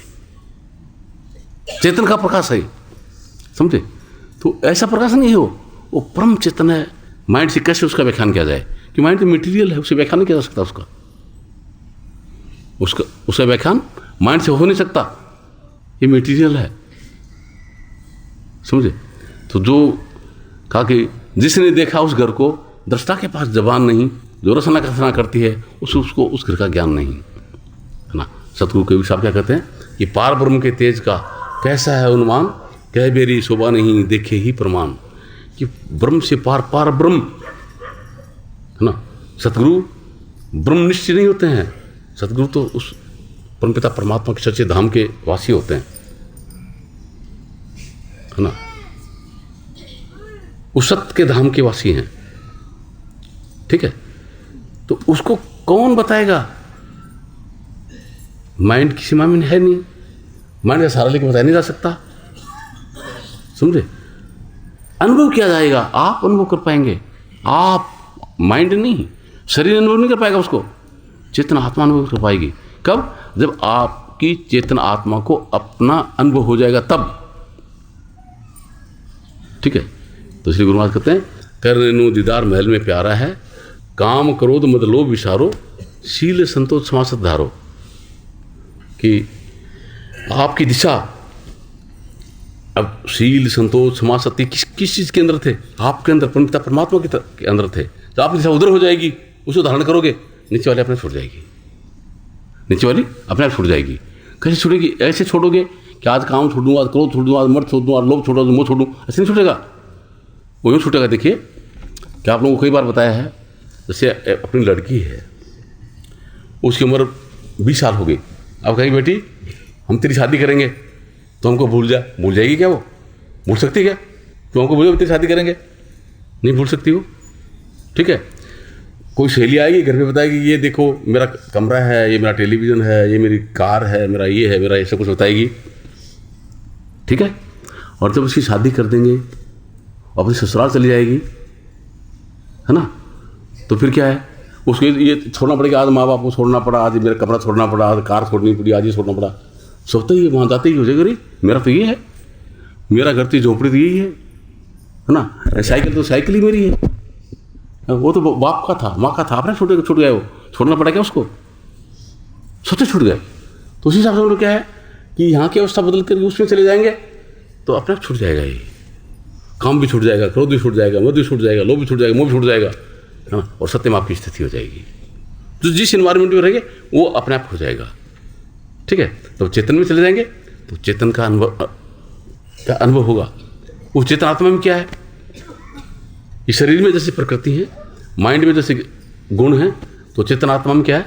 चेतन का प्रकाश है, समझे। तो ऐसा प्रकाश नहीं हो, वो परम चेतन है। माइंड से कैसे उसका व्याख्यान किया जाए, कि माइंड तो मटेरियल है, उसे व्याख्यान नहीं किया जा सकता। उसका व्याख्यान माइंड से हो नहीं सकता, ये मटेरियल है, समझे। तो जो कहा कि जिसने देखा उस घर को, दृष्टा के पास जबान नहीं, जो रचना कथना करती है उसको उस घर का ज्ञान नहीं, है ना। सतगुरु कबीर साहब क्या कहते हैं कि पार ब्रह्म के तेज का कैसा है अनुमान, कह बेरी शोभा नहीं देखे ही प्रमाण। कि ब्रह्म से पार, पार ब्रह्म, है ना। सतगुरु ब्रह्मनिष्ठ नहीं होते हैं, सतगुरु तो उस परमपिता परमात्मा के सच्चे धाम के वासी होते हैं, है ना। उस सत्य के धाम के वासी हैं, ठीक है। तो उसको कौन बताएगा? माइंड की सीमा में है नहीं, माइंड का सहारा लेके बताया नहीं जा सकता, समझे। अनुभव किया जाएगा, आप अनुभव कर पाएंगे। आप, माइंड नहीं, शरीर अनुभव नहीं कर पाएगा उसको, चेतन आत्मा अनुभव कर पाएगी। कब? जब आपकी चेतन आत्मा को अपना अनुभव हो जाएगा तब, ठीक है। तो श्री गुरु महाराज कहते हैं कर नैनो दीदार महल में प्यारा है, काम क्रोध मद लोभ विचारो, शील संतोष क्षमा सत धारो। कि आपकी दिशा, अब शील संतोष क्षमा सत्य किस चीज़ के अंदर थे? आपके अंदर, परमपिता परमात्मा के अंदर थे। तो आपकी दिशा उधर हो जाएगी, उसे धारण करोगे, नीचे वाली अपने छूट जाएगी, नीचे वाली अपने आप छूट जाएगी। कैसे छूटेगी? ऐसे छोड़ोगे कि आज काम छोड़ दूँ, आज क्रोध छोड़ दूँ, आज मर्द छोड़ दूँ, आज लोभ छोड़ दूँ, मोह छोड़ दूँ, ऐसे नहीं छूटेगा। वो यूँ छूटेगा। देखिए कि आप लोगों को कई बार बताया है, जैसे अपनी लड़की है, उसकी उम्र 20 साल हो गई। अब कहीं बेटी हम तेरी शादी करेंगे तो हमको भूल जाएगी क्या? वो भूल सकती है क्या? तो हमको भूल तेरी शादी करेंगे, नहीं भूल सकती वो, ठीक है। कोई सहेली आएगी घर पे, बताएगी ये देखो मेरा कमरा है, ये मेरा टेलीविज़न है, ये मेरी कार है, मेरा ये है, मेरा ऐसा कुछ बताएगी, ठीक है। और जब उसकी शादी कर देंगे, अपनी ससुराल चली जाएगी, है ना, तो फिर क्या है, उसको ये छोड़ना पड़ेगा। आज माँ बाप को छोड़ना पड़ा, आज मेरा कपड़ा छोड़ना पड़ा, आज कार छोड़नी पड़ी, आज ये छोड़ना पड़ा। सब तो ये वहाँ जाते ही हो जाएगा, अरे मेरा तो ये है, मेरा घर तो झोपड़ी तो यही है ना, साइकिल तो साइकिल ही मेरी है, वो तो बाप का था, माँ का था, अपने छूट गए, वो छोड़ना पड़ा क्या उसको, सोचे छूट गए। तो उसी हिसाब से हम लोग क्या है कि यहाँ की अवस्था बदल कर उसमें चले जाएंगे तो अपने आप छूट जाएगा। ये काम भी छूट जाएगा, क्रोध भी छूट जाएगा, मद भी छूट जाएगा, लोभ भी छूट जाएगा, मोह भी छूट जाएगा, है ना, और सत्य में आपकी स्थिति हो जाएगी। तो जिस इन्वायरमेंट में रहेंगे वो अपने आप हो जाएगा। ठीक है। तो चेतन में चले जाएंगे तो चेतन का अनुभव होगा। उस चेतन आत्मा में क्या है, इस शरीर में जैसे प्रकृति है, माइंड में जैसे गुण है, तो चेतन आत्मा में क्या है,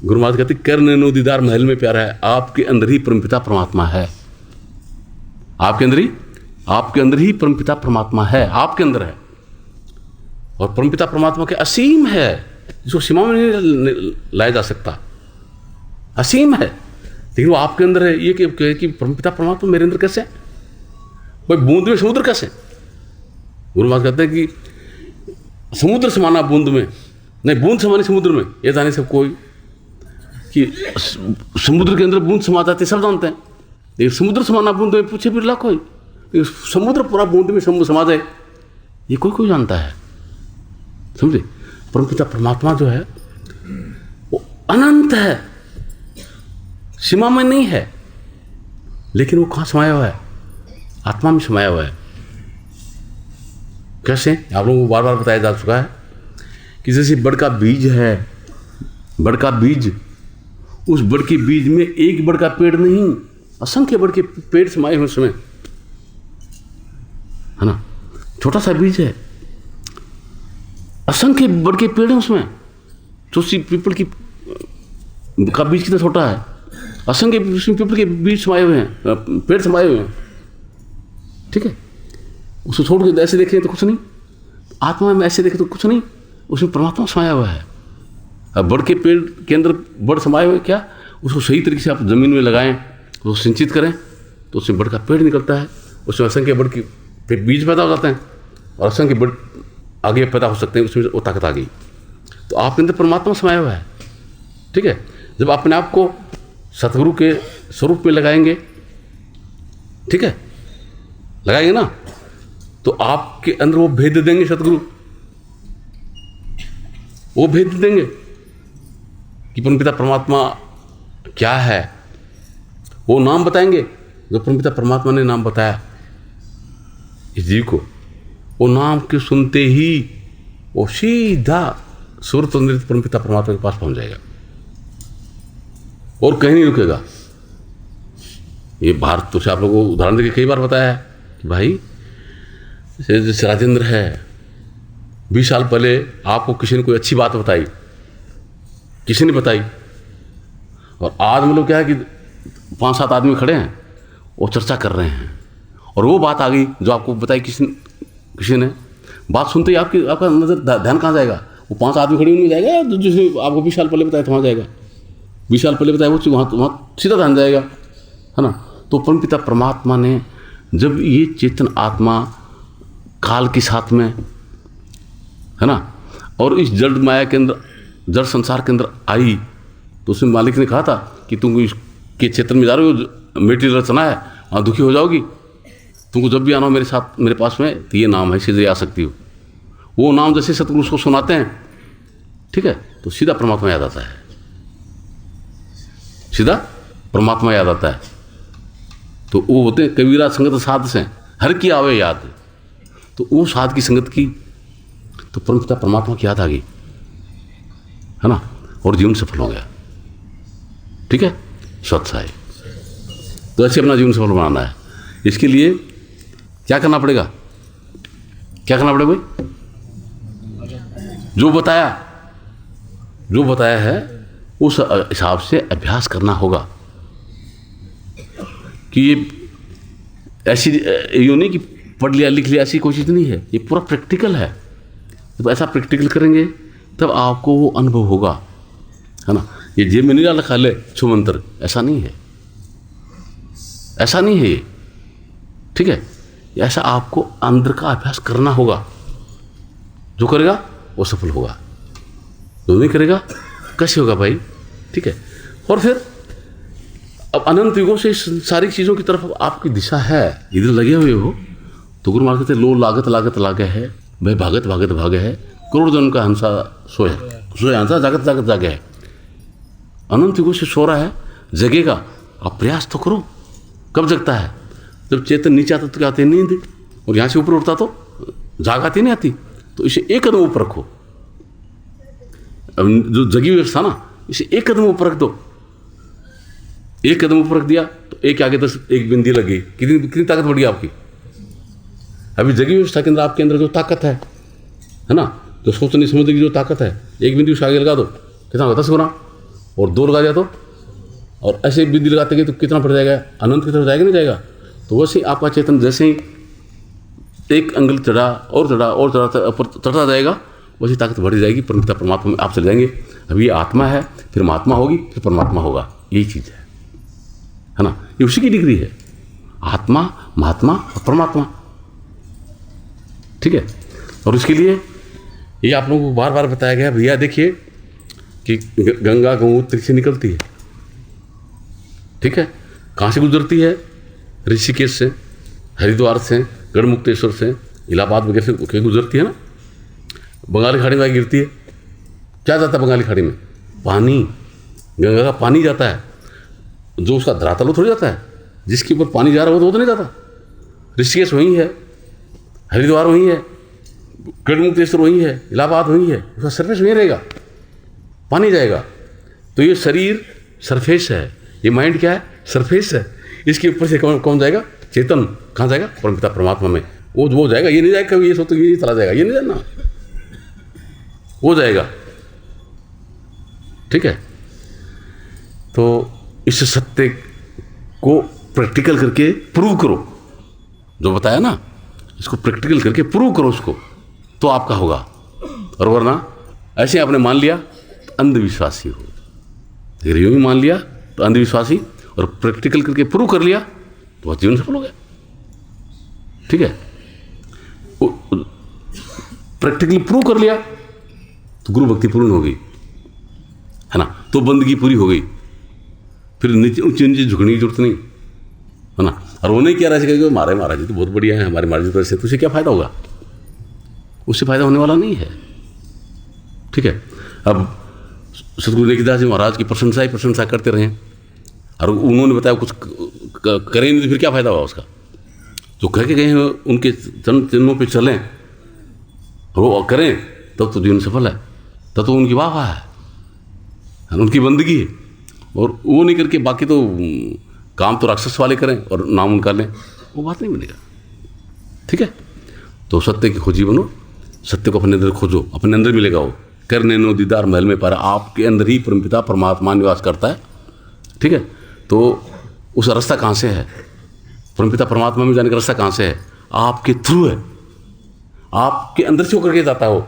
गुरु महाराज कहते कर्ण नोदीदार महल में प्यारा है, आपके अंदर ही परमपिता परमात्मा है। आपके अंदर ही परमपिता परमात्मा है, आपके अंदर है। और परमपिता परमात्मा के असीम है, जिसको सीमा में नहीं लाया जा सकता, असीम है, लेकिन वो आपके अंदर है। ये कि परमपिता परमात्मा मेरे अंदर कैसे है भाई, बूंद में समुद्र कैसे। गुरु महाराज कहते हैं कि समुद्र समाना बूंद में नहीं, बूंद समानी समुद्र में, ये जाने से कोई कि समुद्र के अंदर बूंद समा जाते सब जानते हैं, लेकिन समुद्र समाना बूंद में पूछे बिरला कोई, समुद्र पूरा बूंद में समा जाए ये कोई जानता है, समझे। परमपिता परमात्मा जो है वो अनंत है, सीमा में नहीं है, लेकिन वो कहाँ समाया हुआ है, आत्मा में समाया हुआ है। कैसे, आप लोगों को बार बार बताया जा चुका है कि जैसे बड़ का बीज है, बड़ का बीज, उस बड़ के बीज में एक बड़ का पेड़ नहीं, असंख्य बड़ के पेड़ समाये हुए उसमें, है ना। छोटा सा बीज है, असंख्य बड़ के पेड़ है उसमें। तुलसी पीपल की का बीज कितना छोटा है, असंख्य पीपल के बीज समाये हुए हैं, पेड़ समाये हुए हैं। ठीक है। उसको छोड़ के ऐसे देखें तो कुछ नहीं, आत्मा में ऐसे देखें तो कुछ नहीं, उसमें परमात्मा समाया हुआ है। अब बड़ के पेड़ के अंदर बड़ समाये हुए क्या, उसको सही तरीके से आप जमीन में लगाएं, उसको सिंचित करें तो उसमें बड़ का पेड़ निकलता है, उसमें असंख्य बड़ के बीज पैदा हो जाते हैं और असंख्य बड़ आगे पैदा हो सकते हैं, उसमें वो ताकत आ गई। तो आपके अंदर परमात्मा समाया हुआ है। ठीक है। जब अपने आप को सतगुरु के स्वरूप में लगाएंगे, ठीक है, लगाएंगे ना, तो आपके अंदर वो भेद देंगे सतगुरु, वो भेद देंगे कि परमपिता परमात्मा क्या है, वो नाम बताएंगे जो परमपिता परमात्मा ने नाम बताया इस जीव को। वो नाम के सुनते ही वो सीधा सुरत नृत्य परमपिता परमात्मा के पास पहुंच जाएगा और कहीं नहीं रुकेगा। ये भारत तो से आप लोगों को उदाहरण देके कई बार बताया है कि भाई जैसे राजेंद्र है, 20 साल पहले आपको किसी ने कोई अच्छी बात बताई, किसी ने बताई, और आज मतलब क्या है कि 5-7 आदमी खड़े हैं वो चर्चा कर रहे हैं, और वो बात आ गई जो आपको बताई किसी ने। बात सुनते ही आपका नजर ध्यान कहाँ जाएगा, वो 5 आदमी खड़े उनमें जाएगा, जिसने आपको 20 साल पहले बताया तो वहाँ जाएगा, 20 साल पहले बताया वो वहाँ सीधा ध्यान जाएगा, है ना। तो परमपिता परमात्मा ने जब ये चेतन आत्मा काल के साथ में, है ना, और इस जड़ माया के अंदर, जड़ संसार के अंदर आई, तो उसमें मालिक ने कहा था कि तुम इसके चेतन में जा रहे हो, मेटेरियल रचना है, हाँ दुखी हो जाओगी, तुमको जब भी आना हो मेरे साथ, मेरे पास में, तो ये नाम है, सीधे आ सकती हो। वो नाम जैसे सतगुरु उसको सुनाते हैं, ठीक है, तो सीधा परमात्मा याद आता है, सीधा परमात्मा याद आता है। तो वो होते हैं कबीरा संगत साध से हर की आवे याद, तो वो साध की संगत की तो परमपिता परमात्मा की याद आ गई, है ना, और जीवन सफल हो गया। ठीक है, स्वच्छ है। तो ऐसे अपना जीवन सफल बनाना है। इसके लिए क्या करना पड़ेगा, क्या करना पड़ेगा भाई, जो बताया है उस हिसाब से अभ्यास करना होगा। कि ये ऐसी यूँ नहीं कि पढ़ लिया लिख लिया, ऐसी कोई चीज़ नहीं है, ये पूरा प्रैक्टिकल है। जब ऐसा प्रैक्टिकल करेंगे तब आपको वो अनुभव होगा, है ना। ये जेब में नहीं डाला खा ले छू मंत्र, ऐसा नहीं है, ऐसा नहीं है। ठीक है, ऐसा आपको अंदर का अभ्यास करना होगा। जो करेगा वो सफल होगा, जो नहीं करेगा कैसे होगा भाई। ठीक है, और फिर अब अनंत युगों से इस सारी चीज़ों की तरफ आपकी दिशा है, इधर लगे हुए हो तो गुरु महाराज कहते लो लागत लागत लागे है, भाई भागत भागत भागे है, करोड़ जन का हंसा सोए सोए हंसा जागत जागत जागे है। अनंत युगों से सो रहा है, जगेगा, आप प्रयास तो करो। कब जगता है? जब चेतन नीचे आता तो क्या आती है? नींद। और यहाँ से ऊपर उठता तो जाग आती नहीं आती। तो इसे एक कदम ऊपर रखो। अब जो जगी व्यवस्था ना, इसे एक कदम ऊपर रख दो। एक कदम ऊपर रख दिया तो एक आगे 10 एक बिंदी लगी, कितनी ताकत बढ़ी आपकी। अभी जगी व्यवस्था के अंदर आपके अंदर जो ताकत है ना, जो सोचने समझने की जो ताकत है, एक बिंदी उसके आगे लगा दो, कितना होगा? 10 गुना। और 2 लगा दिया तो, और ऐसे बिंदी लगाते गए तो कितना बढ़ जाएगा? अनंत की तरफ जाएगा नहीं जाएगा? तो वैसे ही आपका चेतन जैसे ही एक अंगल चढ़ा और चढ़ा और चढ़ता जाएगा, वैसी ताकत बढ़ी जाएगी, परमपिता परमात्मा में आप चले जाएंगे। अभी ये आत्मा है, फिर महात्मा होगी, फिर परमात्मा होगा। यही चीज़ है ना, ये उसी की डिग्री है, आत्मा, महात्मा और परमात्मा। ठीक है, और उसके लिए ये आप लोगों को बार बार बताया गया, भैया देखिए कि गंगा गंगोत्री से निकलती है। ठीक है, कहाँ से गुजरती है? ऋषिकेश से, हरिद्वार से, गढ़मुक्तेश्वर से, इलाहाबाद वगैरह से गुजरती है ना। बंगाली खाड़ी में गिरती है। क्या जाता है बंगाली खाड़ी में? पानी, गंगा का पानी जाता है। जो उसका धरातल वो थोड़ी जाता है, जिसके ऊपर पानी जा रहा है वो तो नहीं जाता। ऋषिकेश वहीं है, हरिद्वार वहीं है, गढ़मुक्तेश्वर वहीं है, इलाहाबाद वहीं है, उसका सरफेस वहीं रहेगा, पानी जाएगा। तो ये शरीर सरफेस है, ये माइंड क्या है? सरफेस है। इसके ऊपर से कौन जाएगा? चेतन। कहाँ जाएगा? परमपिता परमात्मा में। वो जाएगा, ये नहीं जाएगा कभी ये सोचो ये चला जाएगा, ये नहीं जानना, वो जाएगा। ठीक है, तो इस सत्य को प्रैक्टिकल करके प्रूव करो, जो बताया ना, इसको प्रैक्टिकल करके प्रूव करो उसको, तो आपका होगा। और वरना ऐसे आपने मान लिया तो अंधविश्वासी हो, अगर यूं ही मान लिया तो अंधविश्वासी, और प्रैक्टिकल करके प्रूव कर लिया तो वह जीवन सफल हो गया। ठीक है, प्रैक्टिकली प्रूव कर लिया तो गुरु भक्ति पूर्ण हो गई, है ना, तो बंदगी पूरी हो गई। फिर नीचे ऊंची नीचे झुकने की जरूरत नहीं, है ना। और वो नहीं क्या रहा है हमारे महाराज जी तो बहुत बढ़िया है, हमारे महाराज जी तो ऐसे, तो उसे क्या फायदा होगा? उससे फायदा होने वाला नहीं है। ठीक है, अब सतगुरु नेकिदास जी महाराज की प्रशंसा ही प्रशंसा करते रहे, और उन्होंने बताया कुछ करें नहीं तो फिर क्या फायदा हुआ उसका? जो कह के गए हैं उनके चिन्हों पे चलें और वो करें, तब तो जीवन सफल है, तब तो उनकी वाह है, उनकी बंदगी है। और वो नहीं करके बाकी तो काम तो राक्षस वाले करें और नाम उनका लें, वो बात नहीं बनेगा। ठीक है, तो सत्य की खोजी बनो, सत्य को अपने अंदर खोजो, अपने अंदर मिलेगा। वो करने नो दीदार महल में पारा, आपके अंदर ही परमपिता परमात्मा निवास करता है। ठीक है, तो उस रास्ता कहाँ से है? परमपिता परमात्मा में जाने का रास्ता कहाँ से है? आपके थ्रू है, आपके अंदर से होकर के जाता हो,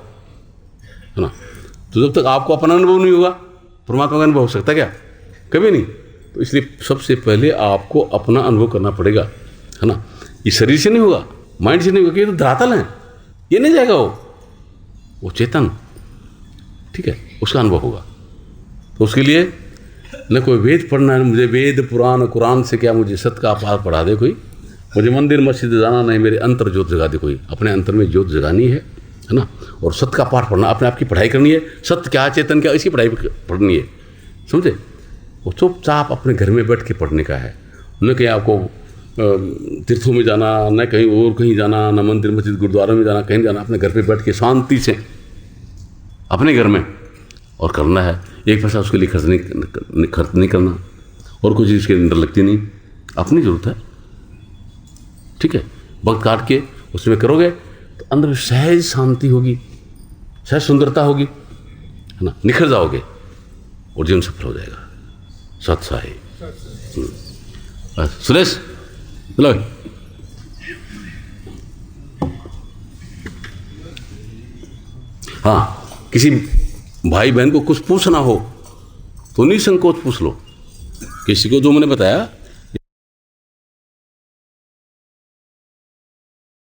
है ना। तो जब तक आपको अपना अनुभव नहीं होगा, परमात्मा का अनुभव हो सकता है क्या? कभी नहीं। तो इसलिए सबसे पहले आपको अपना अनुभव करना पड़ेगा, है ना। ये शरीर से नहीं होगा, माइंड से नहीं होगा, ये तो धरातल है, ये नहीं जाएगा। वो चेतन, ठीक है, उसका अनुभव होगा। तो उसके लिए न कोई वेद पढ़ना है, मुझे वेद पुराण कुरान से क्या, मुझे सत्य का पाठ पढ़ा दे कोई, मुझे मंदिर मस्जिद जाना नहीं, मेरे अंतर ज्योत जगा दे कोई। अपने अंतर में ज्योत जगानी है ना। और सत्य का पाठ पढ़ना, अपने आप की पढ़ाई करनी है। सत्य क्या, चेतन क्या, इसकी पढ़ाई पढ़नी है, समझे। वो चुपचाप अपने घर में बैठ के पढ़ने का है, न कहीं आपको तीर्थों में जाना, न कहीं और कहीं जाना, न मंदिर मस्जिद गुरुद्वारा में जाना, कहीं जाना। अपने घर पे बैठ के शांति से अपने घर में और करना है। एक पैसा उसके लिए खर्च नहीं करना, और कोई चीज़ के अंदर लगती नहीं, अपनी ज़रूरत है। ठीक है, वक्त काट के उसमें करोगे तो अंदर में सहज शांति होगी, सहज सुंदरता होगी, है ना, निखर जाओगे और जीवन सफल हो जाएगा। सत साई। सुरेश चलो। हाँ, किसी भाई बहन को कुछ पूछना हो तो निसंकोच पूछ लो। किसी को जो मैंने बताया